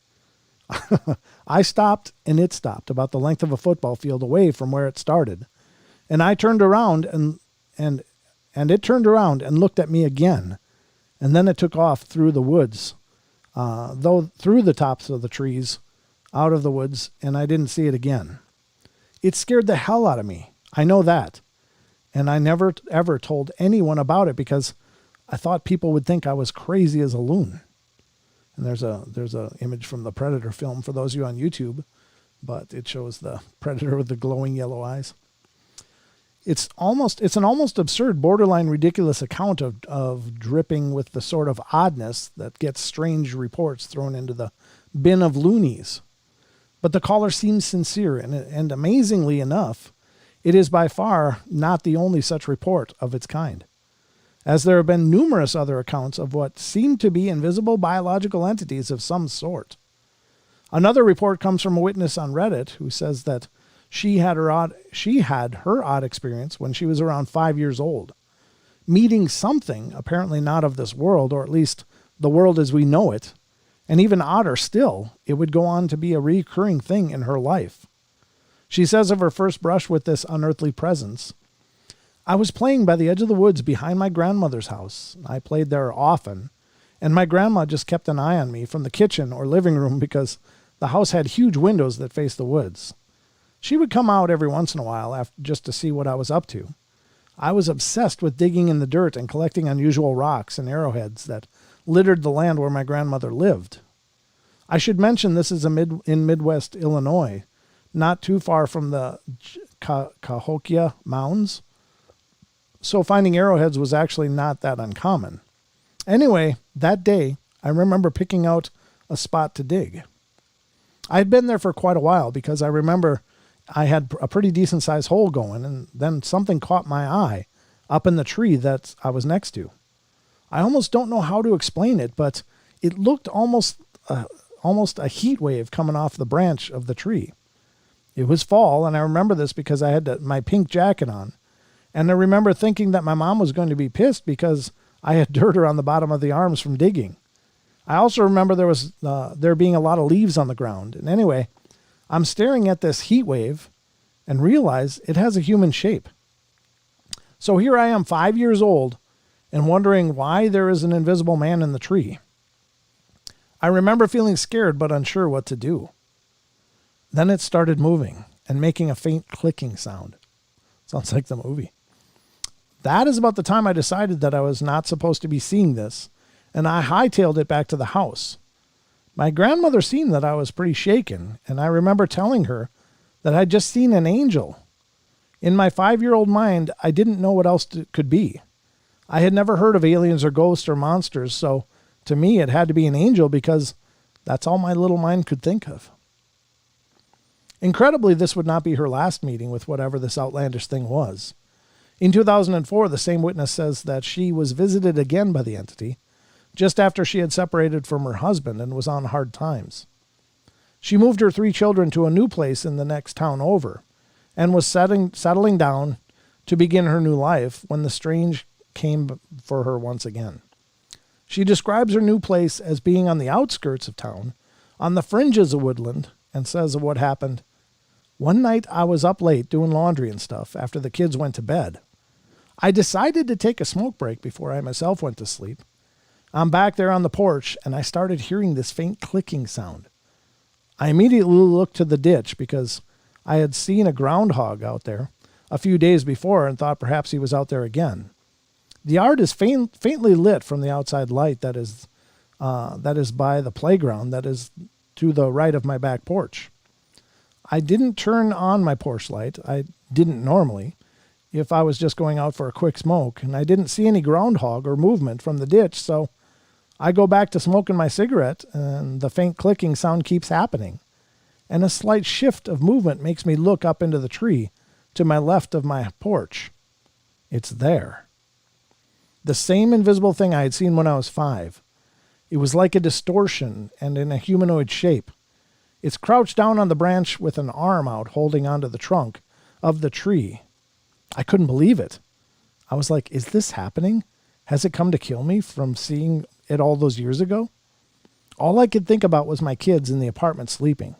I stopped, and it stopped about the length of a football field away from where it started. And I turned around, and it turned around and looked at me again. And then it took off through the woods, through the tops of the trees, out of the woods, and I didn't see it again. It scared the hell out of me. I know that. And I never, ever told anyone about it because I thought people would think I was crazy as a loon. And there's a image from the Predator film for those of you on YouTube, but it shows the Predator with the glowing yellow eyes. It's an almost absurd, borderline ridiculous account of dripping with the sort of oddness that gets strange reports thrown into the bin of loonies. But the caller seems sincere, and amazingly enough, it is by far not the only such report of its kind, as there have been numerous other accounts of what seem to be invisible biological entities of some sort. Another report comes from a witness on Reddit who says that she had her odd experience when she was around 5 years old, meeting something apparently not of this world, or at least the world as we know it. And even odder still, it would go on to be a recurring thing in her life. She says of her first brush with this unearthly presence, "I was playing by the edge of the woods behind my grandmother's house. I played there often, and my grandma just kept an eye on me from the kitchen or living room because the house had huge windows that faced the woods. She would come out every once in a while just to see what I was up to. I was obsessed with digging in the dirt and collecting unusual rocks and arrowheads that littered the land where my grandmother lived. I should mention this is in Midwest Illinois, not too far from the Cahokia Mounds, so finding arrowheads was actually not that uncommon. Anyway, that day, I remember picking out a spot to dig. I had been there for quite a while because I remember I had a pretty decent-sized hole going, and then something caught my eye up in the tree that I was next to. I almost don't know how to explain it, but it looked almost a heat wave coming off the branch of the tree. It was fall, and I remember this because I had my pink jacket on. And I remember thinking that my mom was going to be pissed because I had dirt around the bottom of the arms from digging. I also remember there being a lot of leaves on the ground. And anyway, I'm staring at this heat wave and realize it has a human shape. So here I am, 5 years old, and wondering why there is an invisible man in the tree. I remember feeling scared but unsure what to do. Then it started moving and making a faint clicking sound. Sounds like the movie. That is about the time I decided that I was not supposed to be seeing this, and I hightailed it back to the house. My grandmother seen that I was pretty shaken, and I remember telling her that I'd just seen an angel. In my 5-year-old mind, I didn't know what else it could be. I had never heard of aliens or ghosts or monsters, so to me it had to be an angel because that's all my little mind could think of. Incredibly, this would not be her last meeting with whatever this outlandish thing was. In 2004, the same witness says that she was visited again by the entity just after she had separated from her husband and was on hard times. She moved her 3 children to a new place in the next town over and was settling down to begin her new life when the strange came for her once again. She describes her new place as being on the outskirts of town, on the fringes of woodland, and says of what happened, "One night I was up late doing laundry and stuff after the kids went to bed. I decided to take a smoke break before I myself went to sleep. I'm back there on the porch and I started hearing this faint clicking sound. I immediately looked to the ditch because I had seen a groundhog out there a few days before and thought perhaps he was out there again. The yard is faintly lit from the outside light that is by the playground that is to the right of my back porch. I didn't turn on my porch light. I didn't normally, if I was just going out for a quick smoke, and I didn't see any groundhog or movement from the ditch, so I go back to smoking my cigarette, and the faint clicking sound keeps happening, and a slight shift of movement makes me look up into the tree to my left of my porch. It's there. The same invisible thing I had seen when I was 5. It was like a distortion and in a humanoid shape. It's crouched down on the branch with an arm out holding onto the trunk of the tree. I couldn't believe it. I was like, is this happening? Has it come to kill me from seeing it all those years ago? All I could think about was my kids in the apartment sleeping.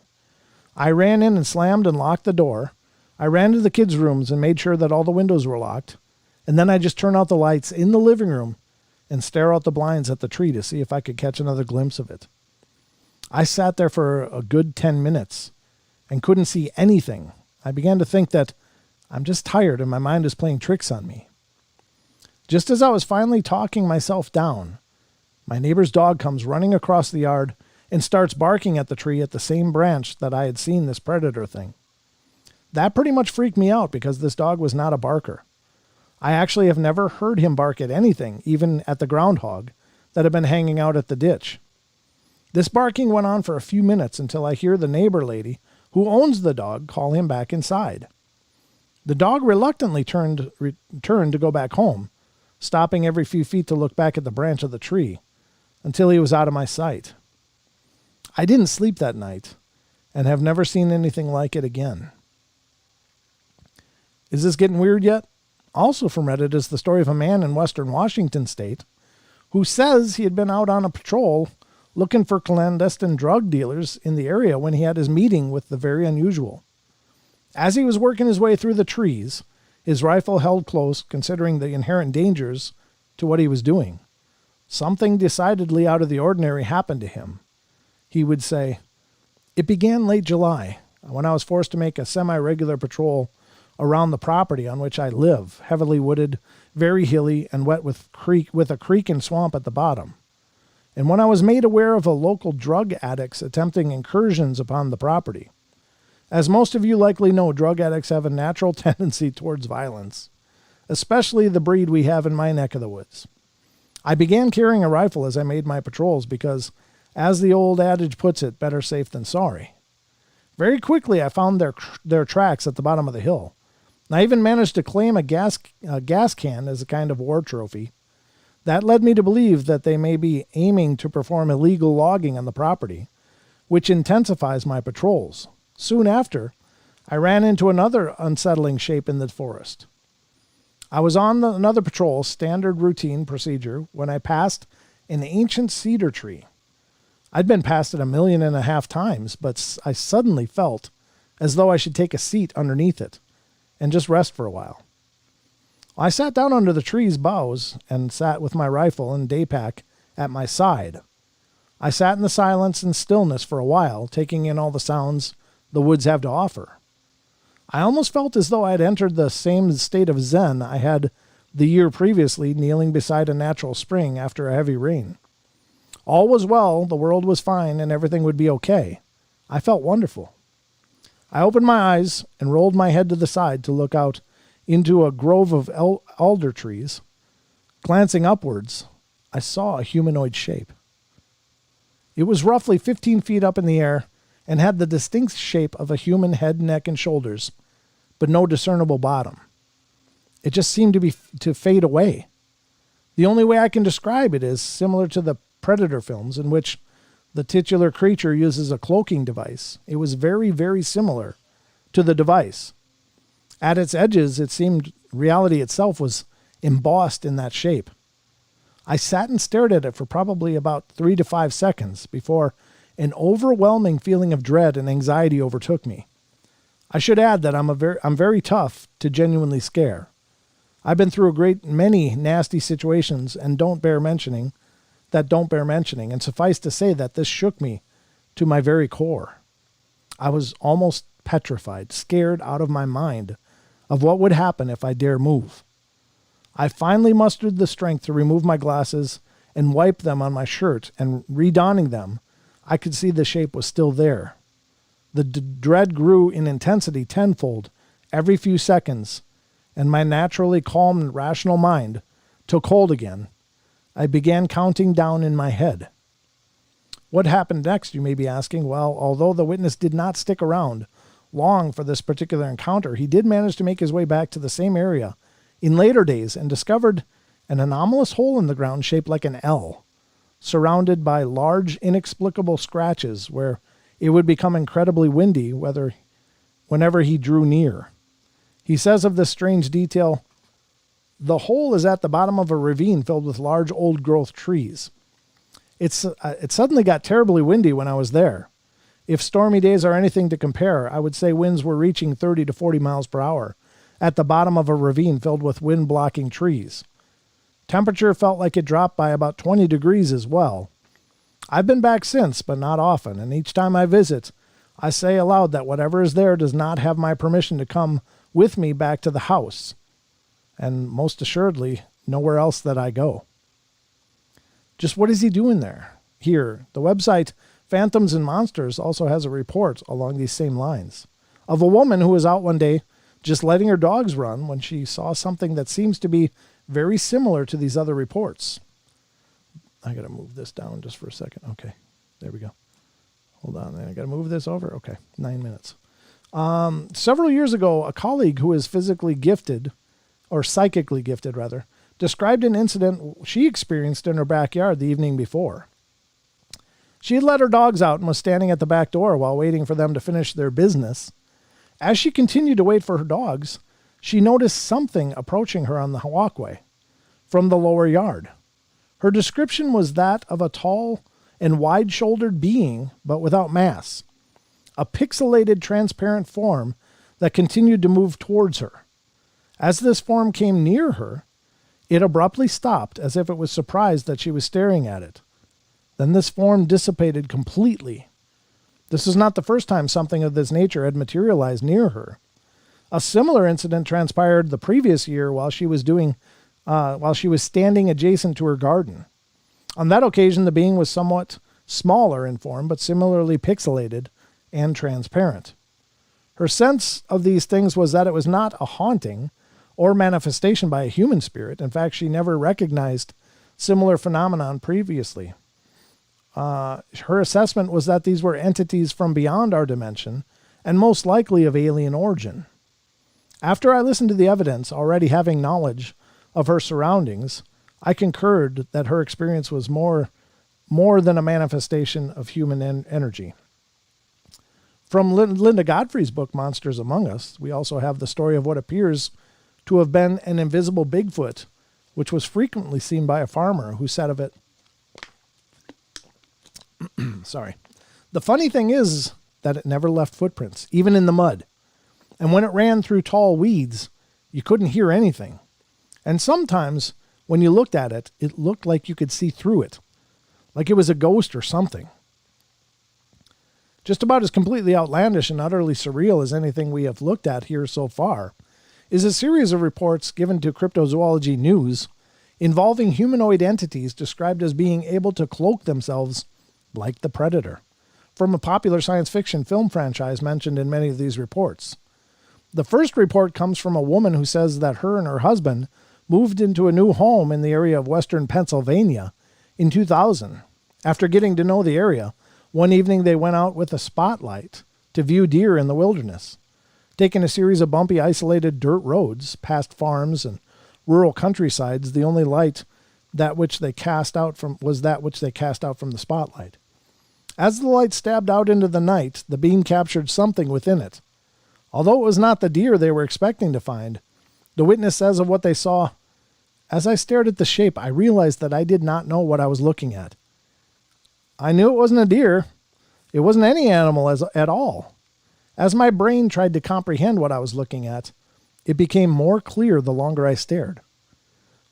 I ran in and slammed and locked the door. I ran to the kids' rooms and made sure that all the windows were locked. And then I just turned out the lights in the living room and stare out the blinds at the tree to see if I could catch another glimpse of it. I sat there for a good 10 minutes and couldn't see anything. I began to think that I'm just tired and my mind is playing tricks on me. Just as I was finally talking myself down, my neighbor's dog comes running across the yard and starts barking at the tree at the same branch that I had seen this predator thing. That pretty much freaked me out because this dog was not a barker. I actually have never heard him bark at anything, even at the groundhog that had been hanging out at the ditch. This barking went on for a few minutes until I hear the neighbor lady who owns the dog call him back inside. The dog reluctantly turned to go back home, stopping every few feet to look back at the branch of the tree until he was out of my sight. I didn't sleep that night and have never seen anything like it again. Is this getting weird yet? Also from Reddit is the story of a man in western Washington state who says he had been out on a patrol looking for clandestine drug dealers in the area when he had his meeting with the very unusual. As he was working his way through the trees, his rifle held close considering the inherent dangers to what he was doing. Something decidedly out of the ordinary happened to him. He would say, "It began late July when I was forced to make a semi-regular patrol around the property on which I live, heavily wooded, very hilly, and wet with a creek and swamp at the bottom. And when I was made aware of a local drug addicts attempting incursions upon the property. As most of you likely know, drug addicts have a natural tendency towards violence, especially the breed we have in my neck of the woods. I began carrying a rifle as I made my patrols because, as the old adage puts it, better safe than sorry. Very quickly, I found their tracks at the bottom of the hill. I even managed to claim a gas can as a kind of war trophy. That led me to believe that they may be aiming to perform illegal logging on the property, which intensifies my patrols. Soon after, I ran into another unsettling shape in the forest. I was on another patrol, standard routine procedure, when I passed an ancient cedar tree. I'd been past it 1.5 million times, but I suddenly felt as though I should take a seat underneath it and just rest for a while. I sat down under the tree's boughs and sat with my rifle and day pack at my side. I sat in the silence and stillness for a while, taking in all the sounds the woods have to offer. I almost felt as though I had entered the same state of zen I had the year previously, kneeling beside a natural spring after a heavy rain. All was well, the world was fine, and everything would be okay. I felt wonderful. I opened my eyes and rolled my head to the side to look out into a grove of alder trees. Glancing upwards, I saw a humanoid shape. It was roughly 15 feet up in the air and had the distinct shape of a human head, neck, and shoulders, but no discernible bottom. It just seemed to fade away. The only way I can describe it is similar to the Predator films in which the titular creature uses a cloaking device. It was very, very similar to the device. At its edges, it seemed reality itself was embossed in that shape. I sat and stared at it for probably about 3 to 5 seconds before an overwhelming feeling of dread and anxiety overtook me. I should add that I'm very tough to genuinely scare. I've been through a great many nasty situations and don't bear mentioning, and suffice to say that this shook me to my very core. I was almost petrified, scared out of my mind of what would happen if I dare move. I finally mustered the strength to remove my glasses and wipe them on my shirt, and redonning them, I could see the shape was still there. The dread grew in intensity tenfold every few seconds, and my naturally calm and rational mind took hold again. I began counting down in my head. What happened next, you may be asking? Well, although the witness did not stick around long for this particular encounter, he did manage to make his way back to the same area in later days and discovered an anomalous hole in the ground shaped like an L, surrounded by large, inexplicable scratches where it would become incredibly windy whenever he drew near. He says of this strange detail, "The hole is at the bottom of a ravine filled with large old-growth trees. It suddenly got terribly windy when I was there. If stormy days are anything to compare, I would say winds were reaching 30 to 40 miles per hour at the bottom of a ravine filled with wind-blocking trees. Temperature felt like it dropped by about 20 degrees as well. I've been back since, but not often, and each time I visit, I say aloud that whatever is there does not have my permission to come with me back to the house, and most assuredly, nowhere else that I go." Just what is he doing there? Here, the website Phantoms and Monsters also has a report along these same lines of a woman who was out one day just letting her dogs run when she saw something that seems to be very similar to these other reports. I got to move this down just for a second. Okay, there we go. Hold on, I got to move this over. Okay, 9 minutes. Several years ago, a colleague who is physically gifted, or psychically gifted rather, described an incident she experienced in her backyard the evening before. She had let her dogs out and was standing at the back door while waiting for them to finish their business. As she continued to wait for her dogs, she noticed something approaching her on the walkway from the lower yard. Her description was that of a tall and wide-shouldered being, but without mass. A pixelated, transparent form that continued to move towards her. As this form came near her, it abruptly stopped as if it was surprised that she was staring at it. Then this form dissipated completely. This was not the first time something of this nature had materialized near her. A similar incident transpired the previous year while she was standing adjacent to her garden. On that occasion, the being was somewhat smaller in form, but similarly pixelated and transparent. Her sense of these things was that it was not a haunting or manifestation by a human spirit. In fact, she never recognized similar phenomenon previously. Her assessment was that these were entities from beyond our dimension and most likely of alien origin. After I listened to the evidence, already having knowledge of her surroundings, I concurred that her experience was more than a manifestation of human energy. From Linda Godfrey's book, Monsters Among Us, we also have the story of what appears to have been an invisible Bigfoot, which was frequently seen by a farmer who said of it, sorry. The funny thing is that it never left footprints, even in the mud. And when it ran through tall weeds, you couldn't hear anything. And sometimes, when you looked at it, it looked like you could see through it, like it was a ghost or something. Just about as completely outlandish and utterly surreal as anything we have looked at here so far is a series of reports given to Cryptozoology News involving humanoid entities described as being able to cloak themselves like the Predator, from a popular science fiction film franchise mentioned in many of these reports. The first report comes from a woman who says that her and her husband moved into a new home in the area of western Pennsylvania in 2000. After getting to know the area, one evening they went out with a spotlight to view deer in the wilderness. Taking a series of bumpy, isolated dirt roads past farms and rural countrysides, the only light was that which they cast out from the spotlight. As the light stabbed out into the night, the beam captured something within it. Although it was not the deer they were expecting to find, the witness says of what they saw, "As I stared at the shape, I realized that I did not know what I was looking at. I knew it wasn't a deer. It wasn't any animal at all. As my brain tried to comprehend what I was looking at, it became more clear the longer I stared.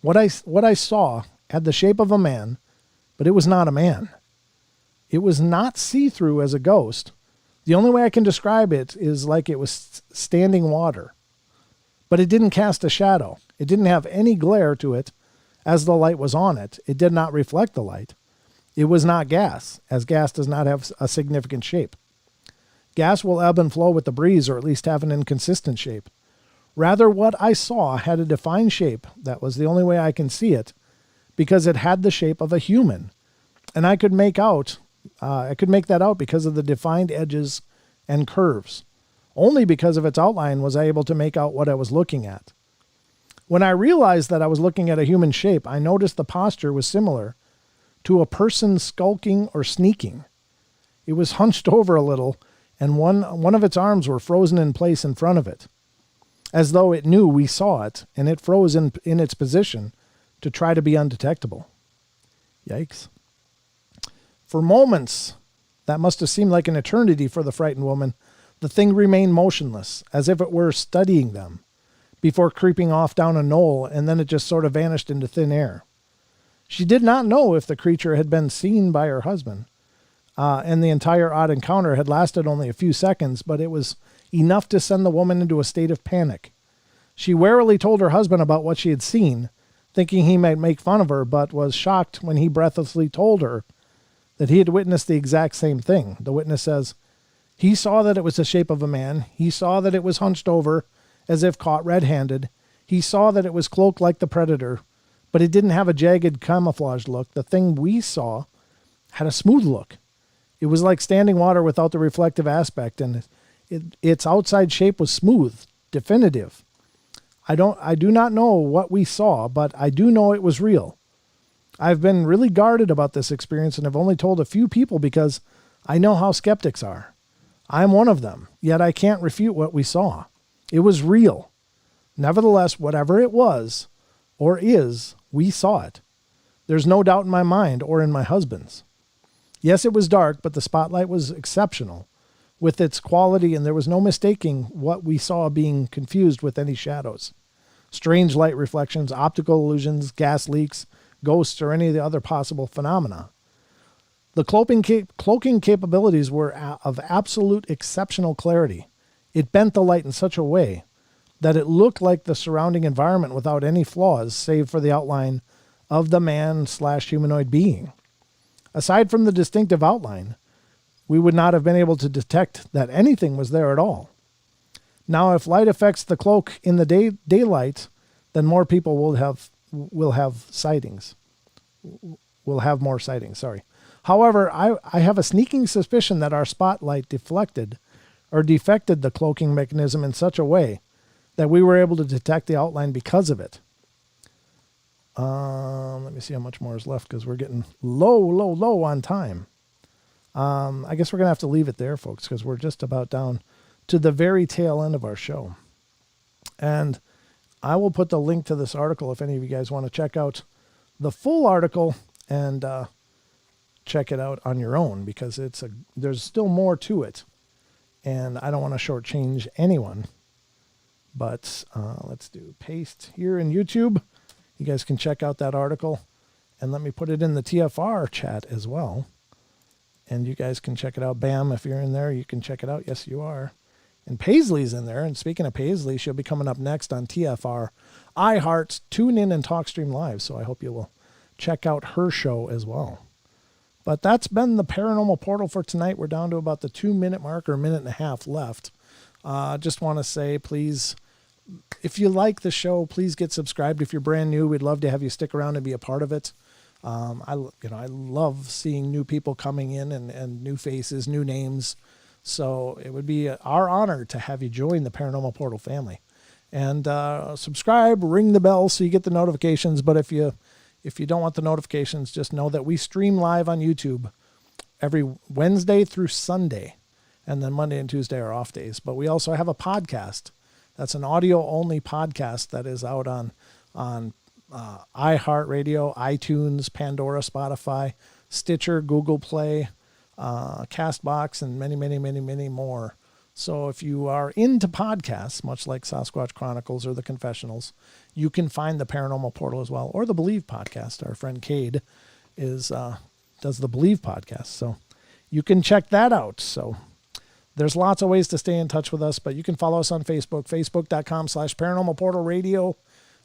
What I saw had the shape of a man, but it was not a man. It was not see-through as a ghost. The only way I can describe it is like it was standing water. but it didn't cast a shadow. It didn't have any glare to it as the light was on it. It did not reflect the light. It was not gas, as gas does not have a significant shape. Gas will ebb and flow with the breeze, or at least have an inconsistent shape. Rather, what I saw had a defined shape. That was the only way I can see it, because it had the shape of a human. And I could make that out because of the defined edges and curves. Only because of its outline was I able to make out what I was looking at. When I realized that I was looking at a human shape, I noticed the posture was similar to a person skulking or sneaking. It was hunched over a little, and one of its arms were frozen in place in front of it, as though it knew we saw it, and it froze in its position to try to be undetectable. Yikes. For moments, that must have seemed like an eternity for the frightened woman, the thing remained motionless, as if it were studying them, before creeping off down a knoll, and then it just sort of vanished into thin air. She did not know if the creature had been seen by her husband, and the entire odd encounter had lasted only a few seconds, but it was enough to send the woman into a state of panic. She warily told her husband about what she had seen, thinking he might make fun of her, but was shocked when he breathlessly told her that he had witnessed the exact same thing. The witness says, he saw that it was the shape of a man. He saw that it was hunched over as if caught red-handed. He saw that it was cloaked like the predator, but it didn't have a jagged camouflage look. The thing we saw had a smooth look. It was like standing water without the reflective aspect, and its outside shape was smooth, definitive. I do not know what we saw, but I do know it was real. I've been really guarded about this experience and have only told a few people because I know how skeptics are. I'm one of them, yet I can't refute what we saw. It was real. Nevertheless, whatever it was, or is, we saw it. There's no doubt in my mind or in my husband's. Yes, it was dark, but the spotlight was exceptional with its quality, and there was no mistaking what we saw being confused with any shadows. Strange light reflections, optical illusions, gas leaks, ghosts, or any of the other possible phenomena. The cloaking capabilities were of absolute exceptional clarity. It bent the light in such a way that it looked like the surrounding environment without any flaws, save for the outline of the man/humanoid being. Aside from the distinctive outline, we would not have been able to detect that anything was there at all. Now, if light affects the cloak in the daylight, then more people will have sightings. Will have more sightings, sorry. However, I have a sneaking suspicion that our spotlight deflected or defected the cloaking mechanism in such a way that we were able to detect the outline because of it. Let me see how much more is left because we're getting low on time. I guess we're going to have to leave it there, folks, because we're just about down to the very tail end of our show. And I will put the link to this article if any of you guys want to check out the full article and check it out on your own, because there's still more to it, and I don't want to shortchange anyone. But let's do paste here in YouTube. You guys can check out that article, and let me put it in the TFR chat as well. And you guys can check it out. Bam, if you're in there, you can check it out. Yes, you are. And Paisley's in there. And speaking of Paisley, she'll be coming up next on TFR, iHeart, Tune In, and TalkStream Live. So I hope you will check out her show as well. But that's been the Paranormal Portal for tonight. We're down to about the 2-minute mark, or a minute and a half left. Just want to say, please, if you like the show, please get subscribed. If you're brand new, we'd love to have you stick around and be a part of it. I love seeing new people coming in and new faces, new names. So it would be our honor to have you join the Paranormal Portal family. And subscribe, ring the bell so you get the notifications. But if you don't want the notifications, just know that we stream live on YouTube every Wednesday through Sunday. And then Monday and Tuesday are off days. But we also have a podcast. That's an audio-only podcast that is out on iHeartRadio, iTunes, Pandora, Spotify, Stitcher, Google Play, CastBox, and many, many, many, many more. So if you are into podcasts, much like Sasquatch Chronicles or The Confessionals, you can find the Paranormal Portal as well, or the Believe podcast. Our friend Cade does the Believe podcast, so you can check that out. So There's lots of ways to stay in touch with us, but you can follow us on Facebook, facebook.com/Paranormal Portal Radio.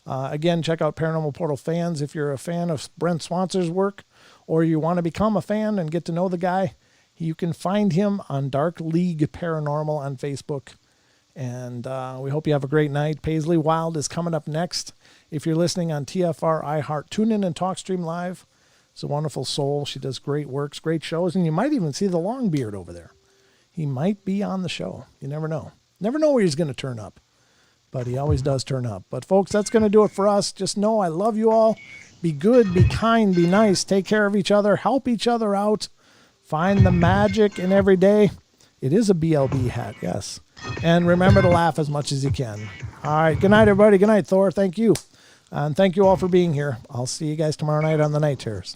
Again, check out Paranormal Portal Fans if you're a fan of Brent Swancer's work, or you want to become a fan and get to know the guy. You can find him on Dark League Paranormal on Facebook. And we hope you have a great night. Paisley Wild is coming up next. If you're listening on TFR, iHeart, tune in and TalkStream Live. It's a wonderful soul. She does great works, great shows, and you might even see the Longbeard over there. He might be on the show. You never know. Never know where he's going to turn up, but he always does turn up. But folks, that's going to do it for us. Just know I love you all. Be good, be kind, be nice. Take care of each other. Help each other out. Find the magic in every day. It is a BLB hat, yes. And remember to laugh as much as you can. All right. Good night, everybody. Good night, Thor. Thank you. And thank you all for being here. I'll see you guys tomorrow night on the Night Terrors.